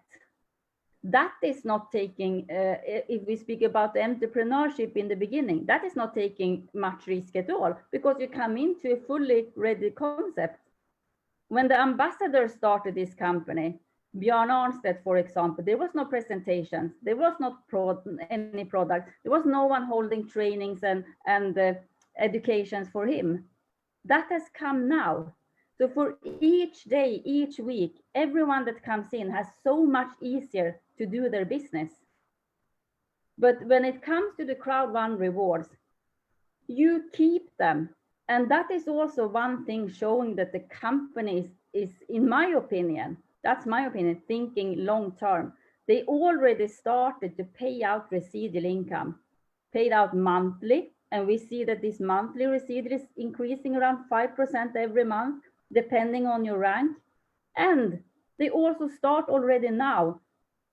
that is not taking, if we speak about entrepreneurship in the beginning, that is not taking much risk at all, because you come into a fully ready concept. When the ambassador started this company, Björn Arnstedt, for example, there was no presentations, there was not any product, there was no one holding trainings and educations for him. That has come now. So for each day, each week, everyone that comes in has so much easier to do their business. But when it comes to the Crowd1 rewards, you keep them. And that is also one thing showing that the company is, in my opinion, that's my opinion, thinking long term. They already started to pay out residual income, paid out monthly. And we see that this monthly residual is increasing around 5% every month, depending on your rank. And they also start already now,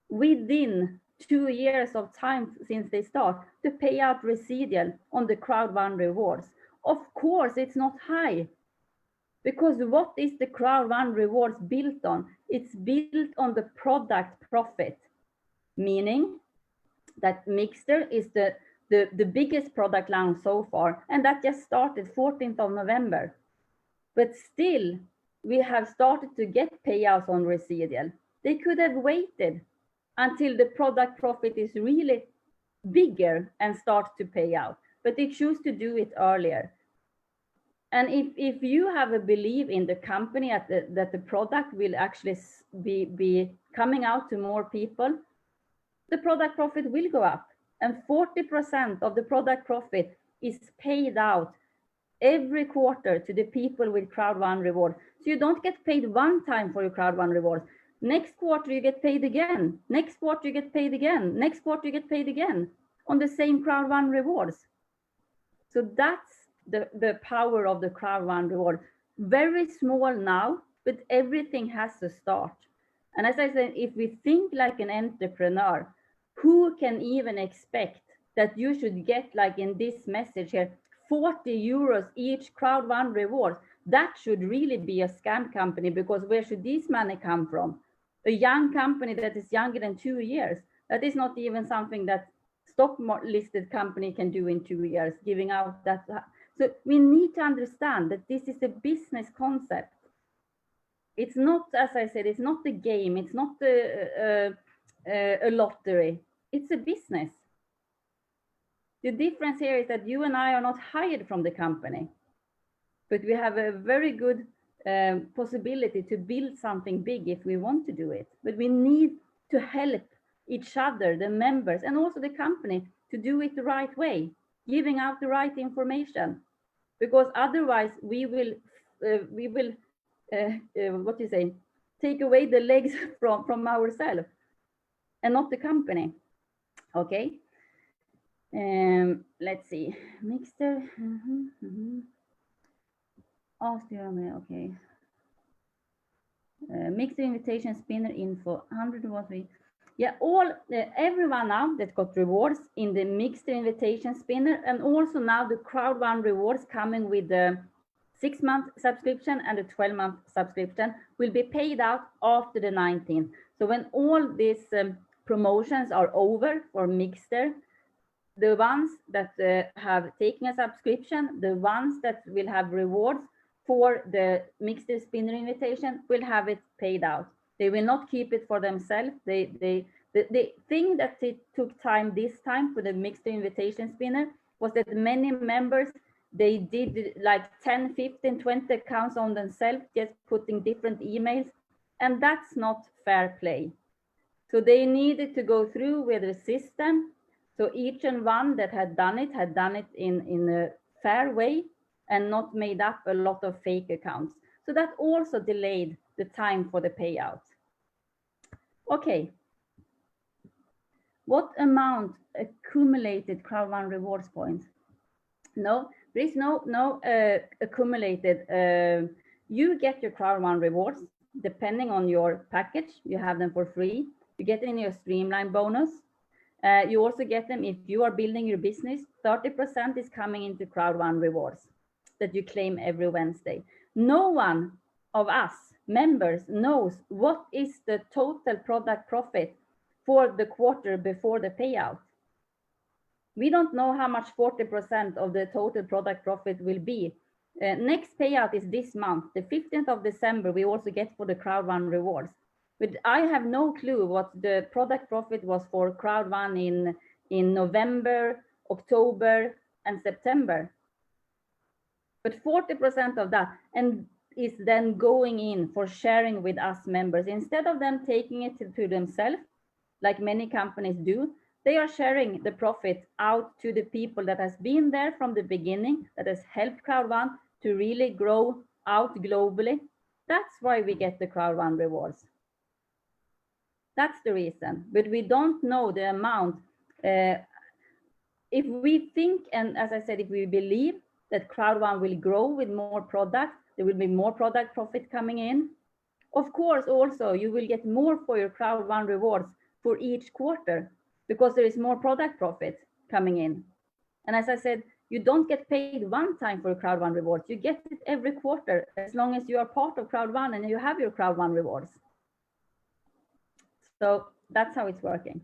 within 2 years of time since they start, to pay out residual on the Crowd1 rewards. Of course, it's not high, because what is the Crowd1 rewards built on? It's built on the product profit, meaning that Mixter is the biggest product launch so far, and that just started 14th of November. But still, we have started to get payouts on residual. They could have waited until the product profit is really bigger and start to pay out, but they choose to do it earlier. And if you have a belief in the company that the product will actually be coming out to more people, the product profit will go up. And 40% of the product profit is paid out every quarter to the people with Crowd1 reward. So you don't get paid one time for your Crowd1 reward. Next quarter, you get paid again. Next quarter, you get paid again. Next quarter, you get paid again on the same Crowd1 rewards. So that's the power of the Crowd1 reward. Very small now, but everything has to start. And as I said, if we think like an entrepreneur, who can even expect that you should get, like in this message here, 40 euros each Crowd1 reward? That should really be a scam company, because where should this money come from? A young company that is younger than 2 years. That is not even something that stock listed company can do in 2 years, giving out that. So we need to understand that this is a business concept. It's not, as I said, it's not a game. It's not a lottery. It's a business. The difference here is that you and I are not hired from the company, but we have a very good possibility to build something big if we want to do it. But we need to help each other, the members, and also the company, to do it the right way, giving out the right information, because otherwise we will what do you say, take away the legs from ourselves and not the company. Okay. Let's see. Mixter. Okay. Mixter invitation spinner info 100 what we. Yeah, everyone now that got rewards in the Mixter invitation spinner, and also now the Crowd1 rewards coming with the 6-month subscription and a 12-month subscription will be paid out after the 19th. So when all these promotions are over for Mixter, the ones that have taken a subscription, the ones that will have rewards for the Mixter spinner invitation will have it paid out. They will not keep it for themselves. They The thing that it took time this time for the mixed invitation spinner was that many members, they did like 10, 15, 20 accounts on themselves, just putting different emails, and that's not fair play. So they needed to go through with the system. So each and one that had done it in a fair way and not made up a lot of fake accounts. So that also delayed the time for the payout. Okay. What amount accumulated Crowd1 rewards points? No, there is no accumulated. You get your Crowd1 rewards depending on your package. You have them for free. You get them in your Streamline bonus. You also get them if you are building your business. 30% is coming into Crowd1 rewards that you claim every Wednesday. No one of us members knows what is the total product profit for the quarter before the payout. We don't know how much 40% of the total product profit will be. Next payout is this month, the 15th of December, we also get for the Crowd1 rewards. But I have no clue what the product profit was for Crowd1 in November, October, and September. But 40% of that and is then going in for sharing with us members. Instead of them taking it to themselves, like many companies do, they are sharing the profit out to the people that has been there from the beginning, that has helped Crowd1 to really grow out globally. That's why we get the Crowd1 rewards. That's the reason, but we don't know the amount. If we think, and as I said, if we believe that Crowd1 will grow with more product, there will be more product profit coming in. Of course, also you will get more for your Crowd1 rewards for each quarter because there is more product profit coming in. And as I said, you don't get paid one time for Crowd1 rewards. You get it every quarter as long as you are part of Crowd1 and you have your Crowd1 rewards. So that's how it's working.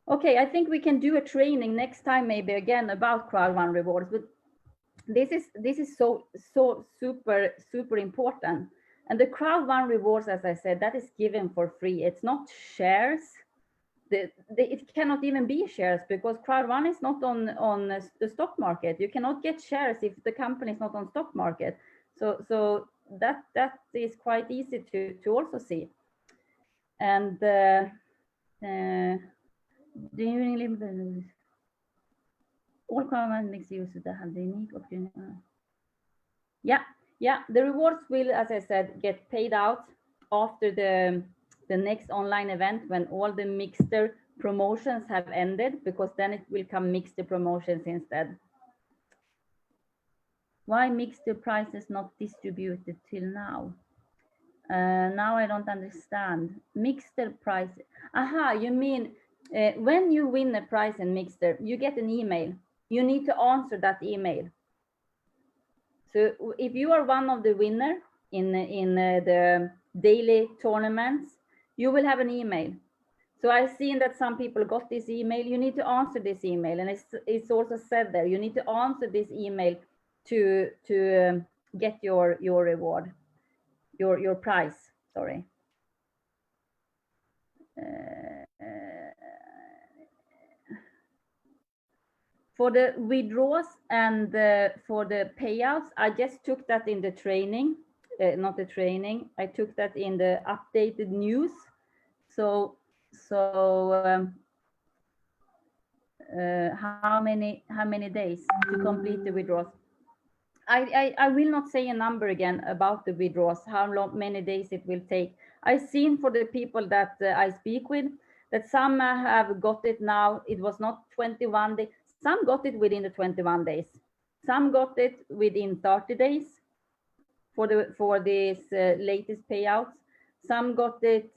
Okay, I think we can do a training next time, maybe again about Crowd1 rewards, but this is so super important. And the Crowd1 rewards, as I said, that is given for free. It's not shares. It cannot even be shares because Crowd1 is not on the stock market. You cannot get shares if the company is not on stock market. So that is quite easy to also see. And all Crowd1 mixed users that have the unique opportunity. Yeah, the rewards will, as I said, get paid out after the next online event when all the Mixter promotions have ended, because then it will come Mixter promotions instead. Why Mixter prices not distributed till now? Now I don't understand. Mixter price. Aha, you mean when you win a prize in Mixter, you get an email. You need to answer that email. So if you are one of the winner in the daily tournaments, you will have an email. So I've seen that some people got this email. You need to answer this email, and it's also said there. You need to answer this email to get your reward, your prize. Sorry. For the withdrawals and for the payouts, I just took that in the training, not the training. I took that in the updated news. So how many days to complete the withdrawals? I will not say a number again about the withdrawals, many days it will take. I've seen for the people that I speak with that some have got it now. It was not 21 days. Some got it within the 21 days. Some got it within 30 days for these latest payouts. Some got it,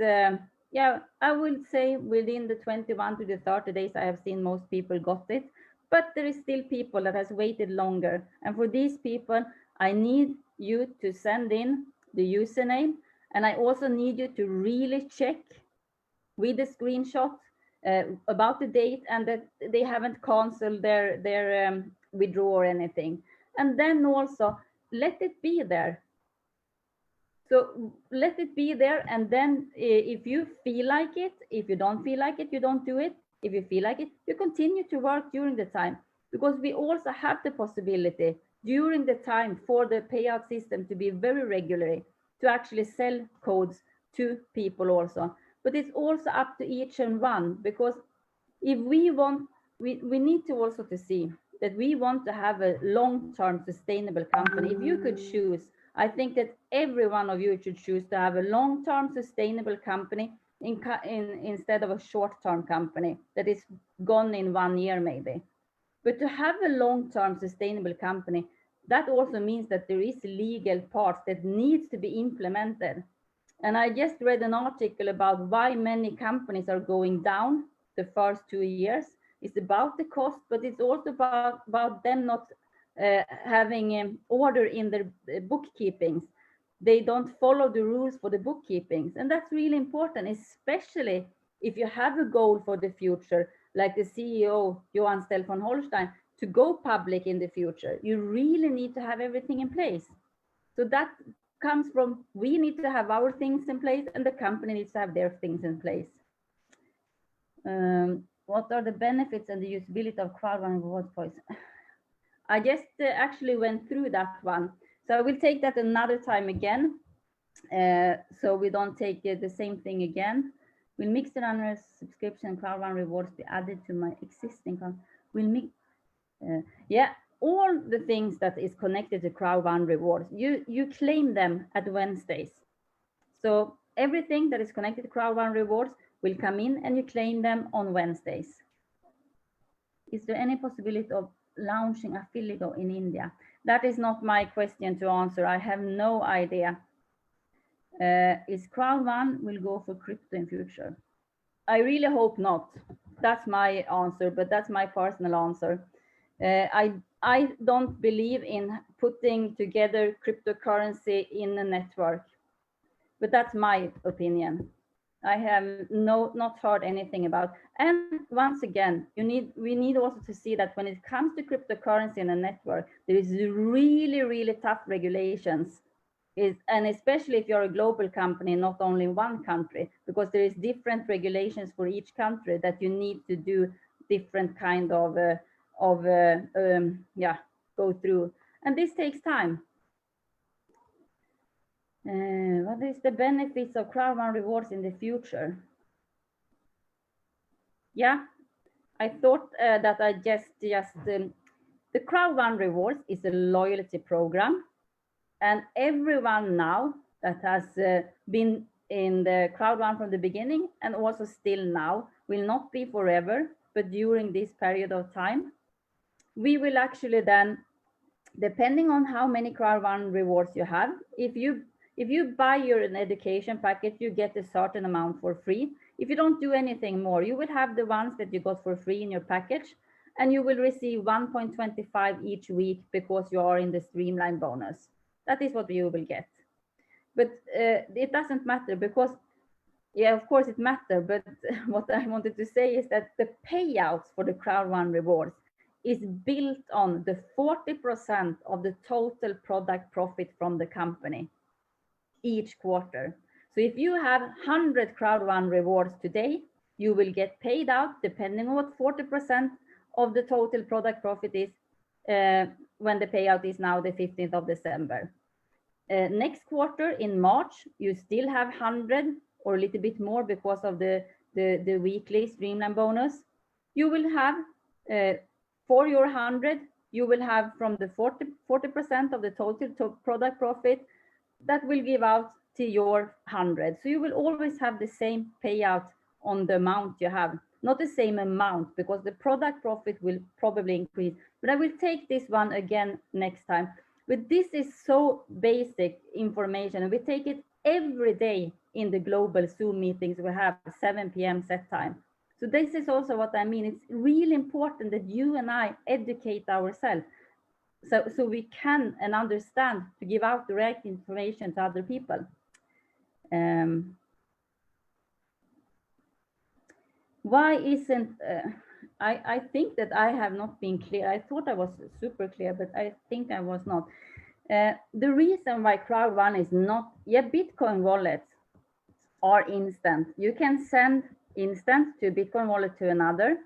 yeah, I would say within the 21 to the 30 days. I have seen most people got it, but there is still people that has waited longer. And for these people, I need you to send in the username, and I also need you to really check with the screenshot about the date and that they haven't canceled their withdrawal or anything. And then also let it be there. So let it be there, and then if you feel like it, if you don't feel like it, you don't do it. If you feel like it, you continue to work during the time, because we also have the possibility during the time for the payout system to be very regularly, to actually sell codes to people also. But it's also up to each and one, because if we want, we need to also to see that we want to have a long-term sustainable company. If you could choose, I think that every one of you should choose to have a long-term sustainable company instead of a short-term company that is gone in 1 year maybe. But to have a long-term sustainable company, that also means that there is legal parts that needs to be implemented. And I just read an article about why many companies are going down the first 2 years. It's about the cost, but it's also about them not having order in their bookkeepings. They don't follow the rules for the bookkeepings. And that's really important, especially if you have a goal for the future, like the CEO, Johan Stell von Holstein, to go public in the future. You really need to have everything in place. So that comes from, we need to have our things in place, and the company needs to have their things in place. What are the benefits and the usability of Crowd1 reward points? I just actually went through that one. So I will take that another time again. So we don't take the same thing again. Will mix the annual subscription Crowd1 rewards be added to my existing account? Will mix, yeah, all the things that is connected to Crowd1 rewards, you claim them at Wednesdays. So everything that is connected to Crowd1 rewards will come in and you claim them on Wednesdays. Is there any possibility of launching Affiligo in India? That is not my question to answer. I have no idea. Is Crowd1 will go for crypto in future? I really hope not. That's my answer, but that's my personal answer. I don't believe in putting together cryptocurrency in a network, but that's my opinion. I have not heard anything about. And once again, we need also to see that when it comes to cryptocurrency in a network, there is really tough regulations. And especially if you're a global company, not only in one country, because there is different regulations for each country that you need to do different kind of go through. And this takes time. What is the benefits of Crowd1 rewards in the future? Yeah, I thought that I just the Crowd1 rewards is a loyalty program, and everyone now that has been in the Crowd1 from the beginning and also still now will not be forever, but during this period of time, we will actually then, depending on how many Crowd1 rewards you have, if you buy an education package, you get a certain amount for free. If you don't do anything more, you will have the ones that you got for free in your package, and you will receive 1.25 each week because you are in the streamline bonus. That is what you will get. But it doesn't matter because, yeah, of course it matters. But what I wanted to say is that the payouts for the Crowd1 rewards is built on the 40% of the total product profit from the company each quarter. So if you have 100 Crowd1 rewards today, you will get paid out depending on what 40% of the total product profit is when the payout is now the 15th of December. Next quarter in March, you still have 100 or a little bit more because of the weekly streamline bonus. You will have for your 100, you will have from the 40% of the total product profit that will give out to your 100. So you will always have the same payout on the amount you have, not the same amount because the product profit will probably increase. But I will take this one again next time. But this is so basic information, and we take it every day in the global Zoom meetings we have 7 p.m. set time. So this is also what I mean. It's really important that you and I educate ourselves so we can and understand to give out the right information to other people. Why isn't, I think that I have not been clear. I thought I was super clear, but I think I was not. The reason why Crowd1 is not, Bitcoin wallets are instant. You can send instant to Bitcoin wallet to another.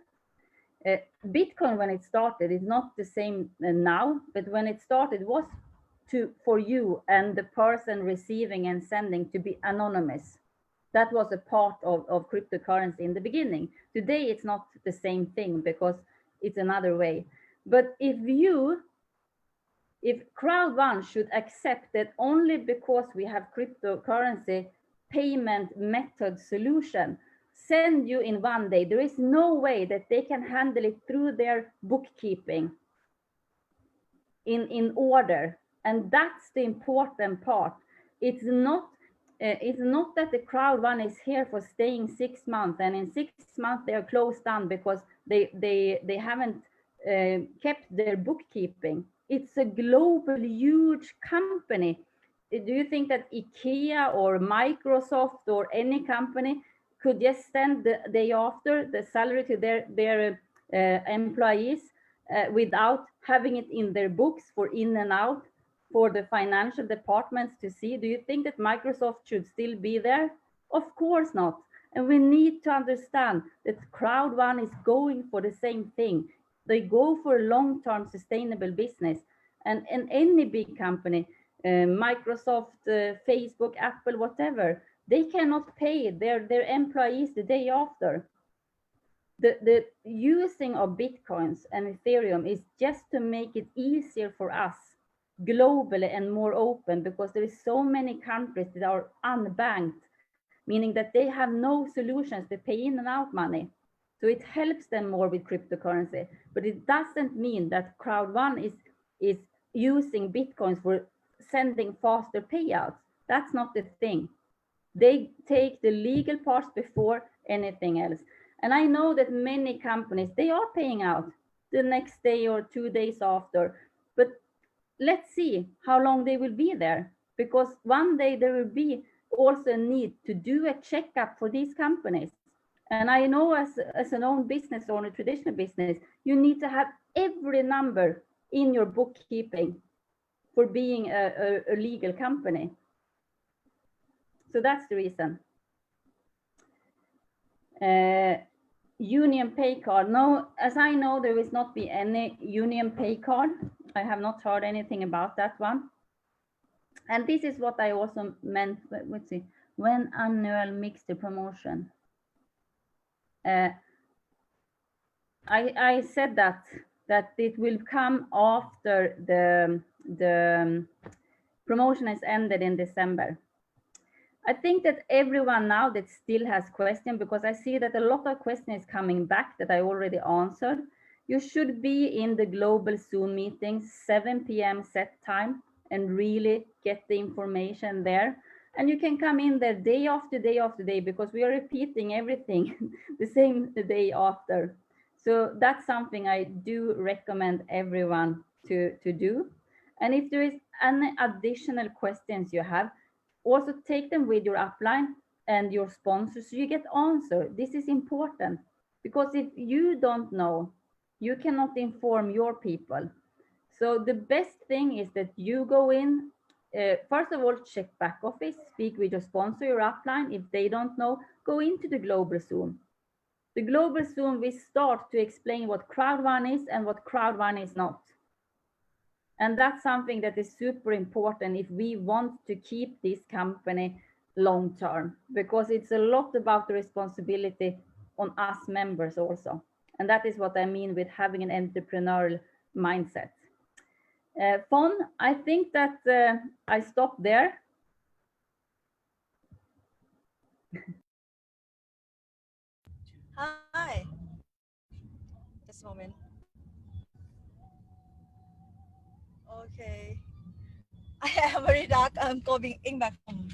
Bitcoin, when it started, is not the same now, but when it started was for you and the person receiving and sending to be anonymous. That was a part of cryptocurrency in the beginning. Today, it's not the same thing because it's another way. But if Crowd1 should accept that only because we have cryptocurrency payment method solution, send you in one day, there is no way that they can handle it through their bookkeeping in order. And that's the important part. It's not that the Crowd1 is here for staying 6 months, and in 6 months they are closed down because they haven't kept their bookkeeping. It's a global, huge company. Do you think that IKEA or Microsoft or any company could just send the day after the salary to their employees without having it in their books for in and out for the financial departments to see? Do you think that Microsoft should still be there? Of course not. And we need to understand that Crowd1 is going for the same thing. They go for a long-term sustainable business. And any big company, Microsoft, Facebook, Apple, whatever, they cannot pay their employees the day after. The using of Bitcoins and Ethereum is just to make it easier for us globally and more open, because there is so many countries that are unbanked, meaning that they have no solutions to pay in and out money. So it helps them more with cryptocurrency, but it doesn't mean that Crowd1 is using Bitcoins for sending faster payouts. That's not the thing. They take the legal parts before anything else. And I know that many companies, they are paying out the next day or 2 days after, but let's see how long they will be there, because one day there will be also a need to do a checkup for these companies. And I know as an own business owner, traditional business, you need to have every number in your bookkeeping for being a legal company. So that's the reason. Union pay card. No, as I know, there will not be any union pay card. I have not heard anything about that one. And this is what I also meant, let's see, when annual mixed promotion. I said that it will come after the promotion is ended in December. I think that everyone now that still has questions, because I see that a lot of questions coming back that I already answered. You should be in the global Zoom meetings, 7 p.m. set time, and really get the information there. And you can come in there day after day after day, because we are repeating everything the same the day after. So that's something I do recommend everyone to do. And if there is any additional questions you have, also take them with your upline and your sponsors so you get answer. This is important, because if you don't know, you cannot inform your people. So the best thing is that you go in, first of all, check back office, speak with your sponsor, your upline. If they don't know, go into the global Zoom. The global Zoom, we start to explain what Crowd1 is and what Crowd1 is not. And that's something that is super important if we want to keep this company long term, because it's a lot about the responsibility on us members also. And that is what I mean with having an entrepreneurial mindset. Fon, I think that I stopped there. Hi. Just a moment. Okay. I am very dark. I'm going back home.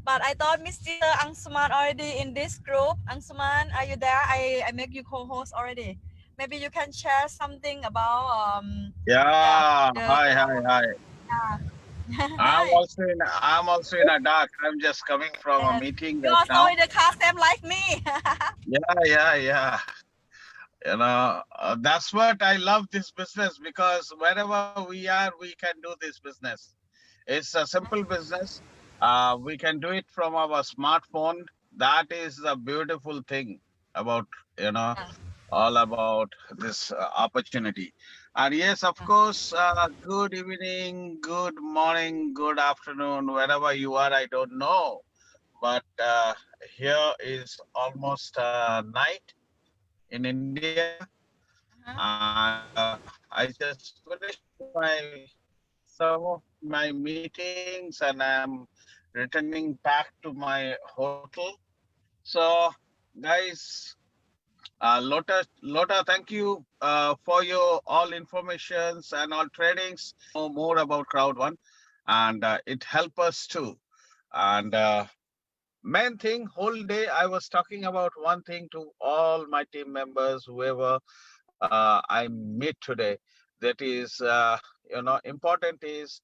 But I thought Mr. Angsuman already in this group. Angsuman, are you there? I make you co-host already. Maybe you can share something about Yeah. the, Hi. I'm hi. also in a dark. I'm just coming from a meeting You right also now. in the car same like me. Yeah. That's what I love this business, because wherever we are, we can do this business. It's a simple business. We can do it from our smartphone. That is the beautiful thing about, you know, all about this opportunity. And yes, of course, good evening, good morning, good afternoon, wherever you are, I don't know. But here is almost night in India. And I just finished some of my meetings, and I'm returning back to my hotel. So, guys, Lota, thank you for your all informations and all trainings. Know more about Crowd1, and it helped us too. And main thing, whole day I was talking about one thing to all my team members, whoever I meet today. That is, important is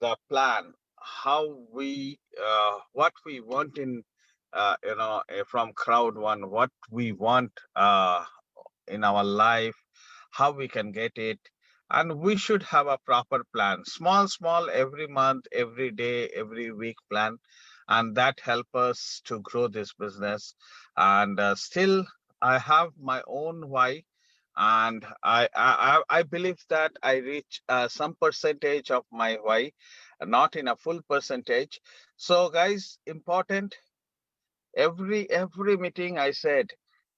the plan, how we, what we want in, from Crowd1, what we want in our life, how we can get it. And we should have a proper plan, small, every month, every day, every week plan. And that help us to grow this business. And still, I have my own why, and I believe that I reach some percentage of my why, not in a full percentage. So, guys, important, every meeting I said,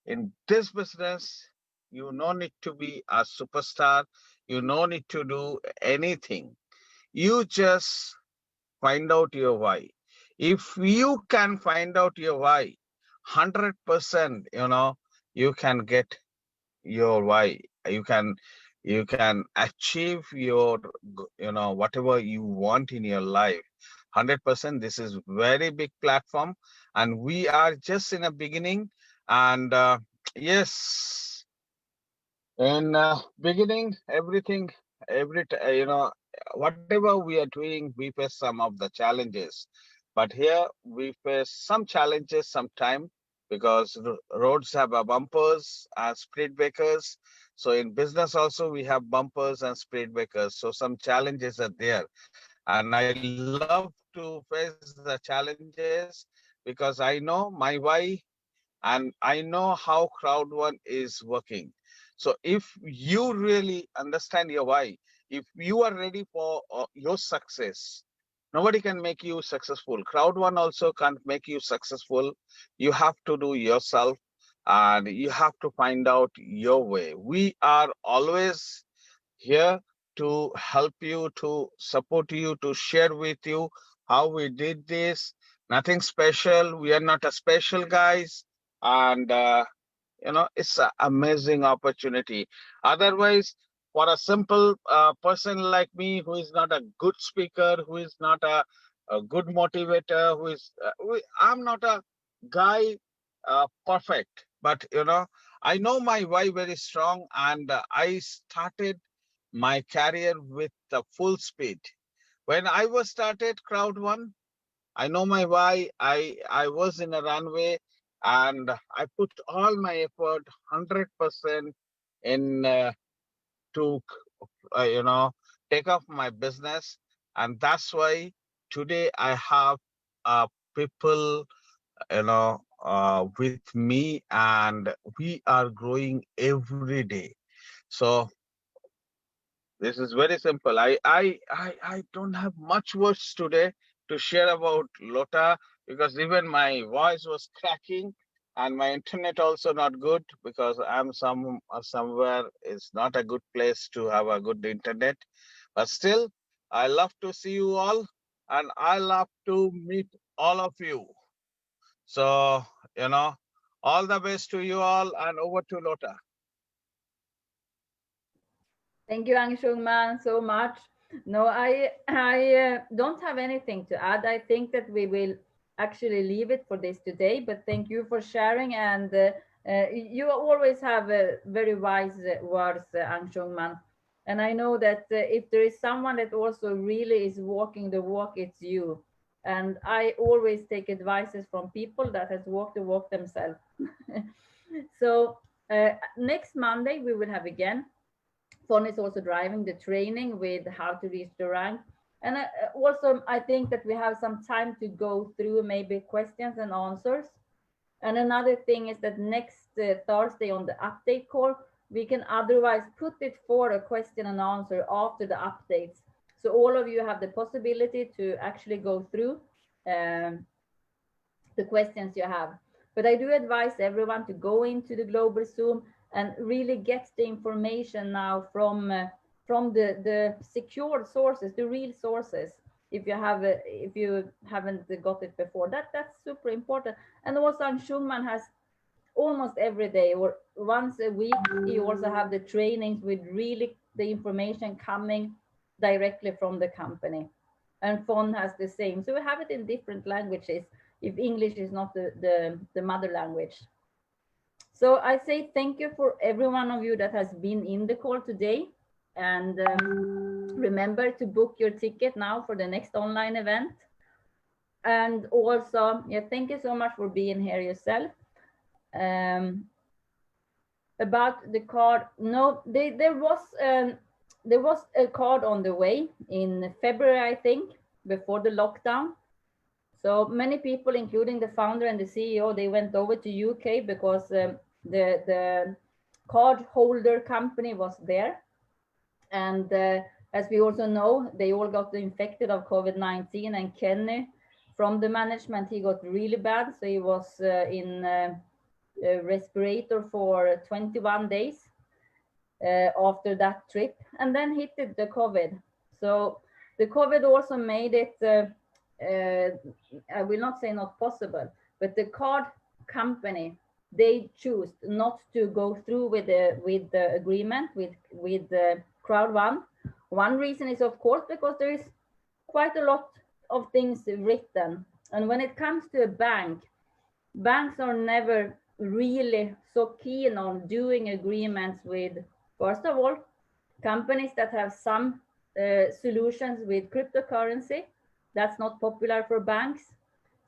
in this business, you no need to be a superstar, you no need to do anything. You just find out your why. If you can find out your why, 100%, you can get your why. You can achieve your whatever you want in your life. 100%. This is very big platform, and we are just in a beginning. And yes, in beginning, everything, whatever we are doing, we face some of the challenges. But here we face some challenges sometime, because roads have bumpers and speed breakers. So in business also we have bumpers and speed breakers. So some challenges are there, and I love to face the challenges, because I know my why, and I know how Crowd1 is working. So if you really understand your why, if you are ready for your success, nobody can make you successful. Crowd1 also can't make you successful. You have to do yourself, and you have to find out your way. We are always here to help you, to support you, to share with you how we did this. Nothing special. We are not a special guys. And it's an amazing opportunity. Otherwise, for a simple person like me, who is not a good speaker, who is not a good motivator, I'm not a guy perfect, but I know my why very strong, and I started my career with the full speed. When I was started Crowd1, I know my why. I was in a runway, and I put all my effort, 100% in to take off my business, and that's why today I have people with me, and we are growing every day. So this is very simple. I don't have much words today to share about Lota, because even my voice was cracking, and my internet also not good, because I'm somewhere it's not a good place to have a good internet. But still, I love to see you all, and I love to meet all of you. So, all the best to you all, and over to Lota. Thank you, Angshungman, so much. No, I don't have anything to add. I think that we will actually leave it for this today. But thank you for sharing, and you always have very wise words, Angshungman. And I know that if there is someone that also really is walking the walk, it's you. And I always take advices from people that has walked the walk themselves. So Next Monday, we will have again. Fon is also driving the training with how to reach the rank. And also, I think that we have some time to go through maybe questions and answers. And another thing is that next Thursday on the update call, we can otherwise put it for a question and answer after the updates. So all of you have the possibility to actually go through the questions you have. But I do advise everyone to go into the global Zoom and really get the information now from the secured sources, the real sources. If you haven't got it before, that's super important. And also, Schungman has almost every day or once a week. You also have the trainings with really the information coming directly from the company. And Fon has the same. So we have it in different languages if English is not the mother language. So I say thank you for every one of you that has been in the call today. And remember to book your ticket now for the next online event. And also, yeah, thank you so much for being here yourself. About the card, no, there was a card on the way in February, I think, before the lockdown. So many people, including the founder and the CEO, they went over to UK because the card holder company was there. And as we also know, they all got infected of COVID-19, and Kenny from the management, he got really bad. So he was in a respirator for 21 days after that trip, and then hit the COVID. So the COVID also made it, I will not say not possible, but the card company, they choose not to go through with the agreement with Crowd1. One reason is, of course, because there is quite a lot of things written. And when it comes to a bank, banks are never really so keen on doing agreements with, first of all, companies that have some solutions with cryptocurrency. That's not popular for banks.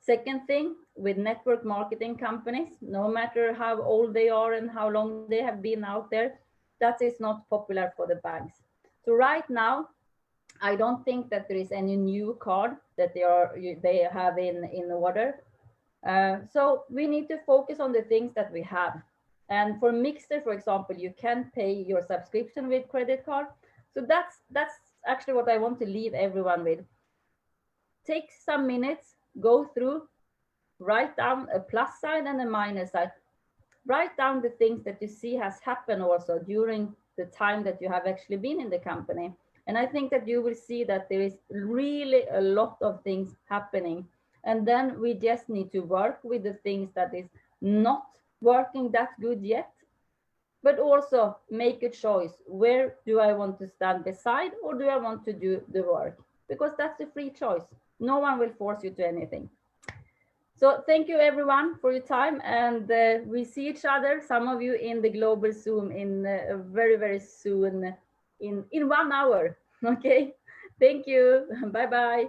Second thing, with network marketing companies, no matter how old they are and how long they have been out there, that is not popular for the banks. So right now, I don't think that there is any new card that they have in order. So we need to focus on the things that we have. And for Mixer, for example, you can pay your subscription with credit card. So that's actually what I want to leave everyone with. Take some minutes, go through, write down a plus side and a minus side. Write down the things that you see has happened also during the time that you have actually been in the company. And I think that you will see that there is really a lot of things happening. And then we just need to work with the things that is not working that good yet, but also make a choice. Where do I want to stand beside, or do I want to do the work? Because that's a free choice. No one will force you to anything. So thank you everyone for your time, and we see each other, some of you in the global Zoom in very, very soon, in 1 hour. Okay, thank you. Bye-bye.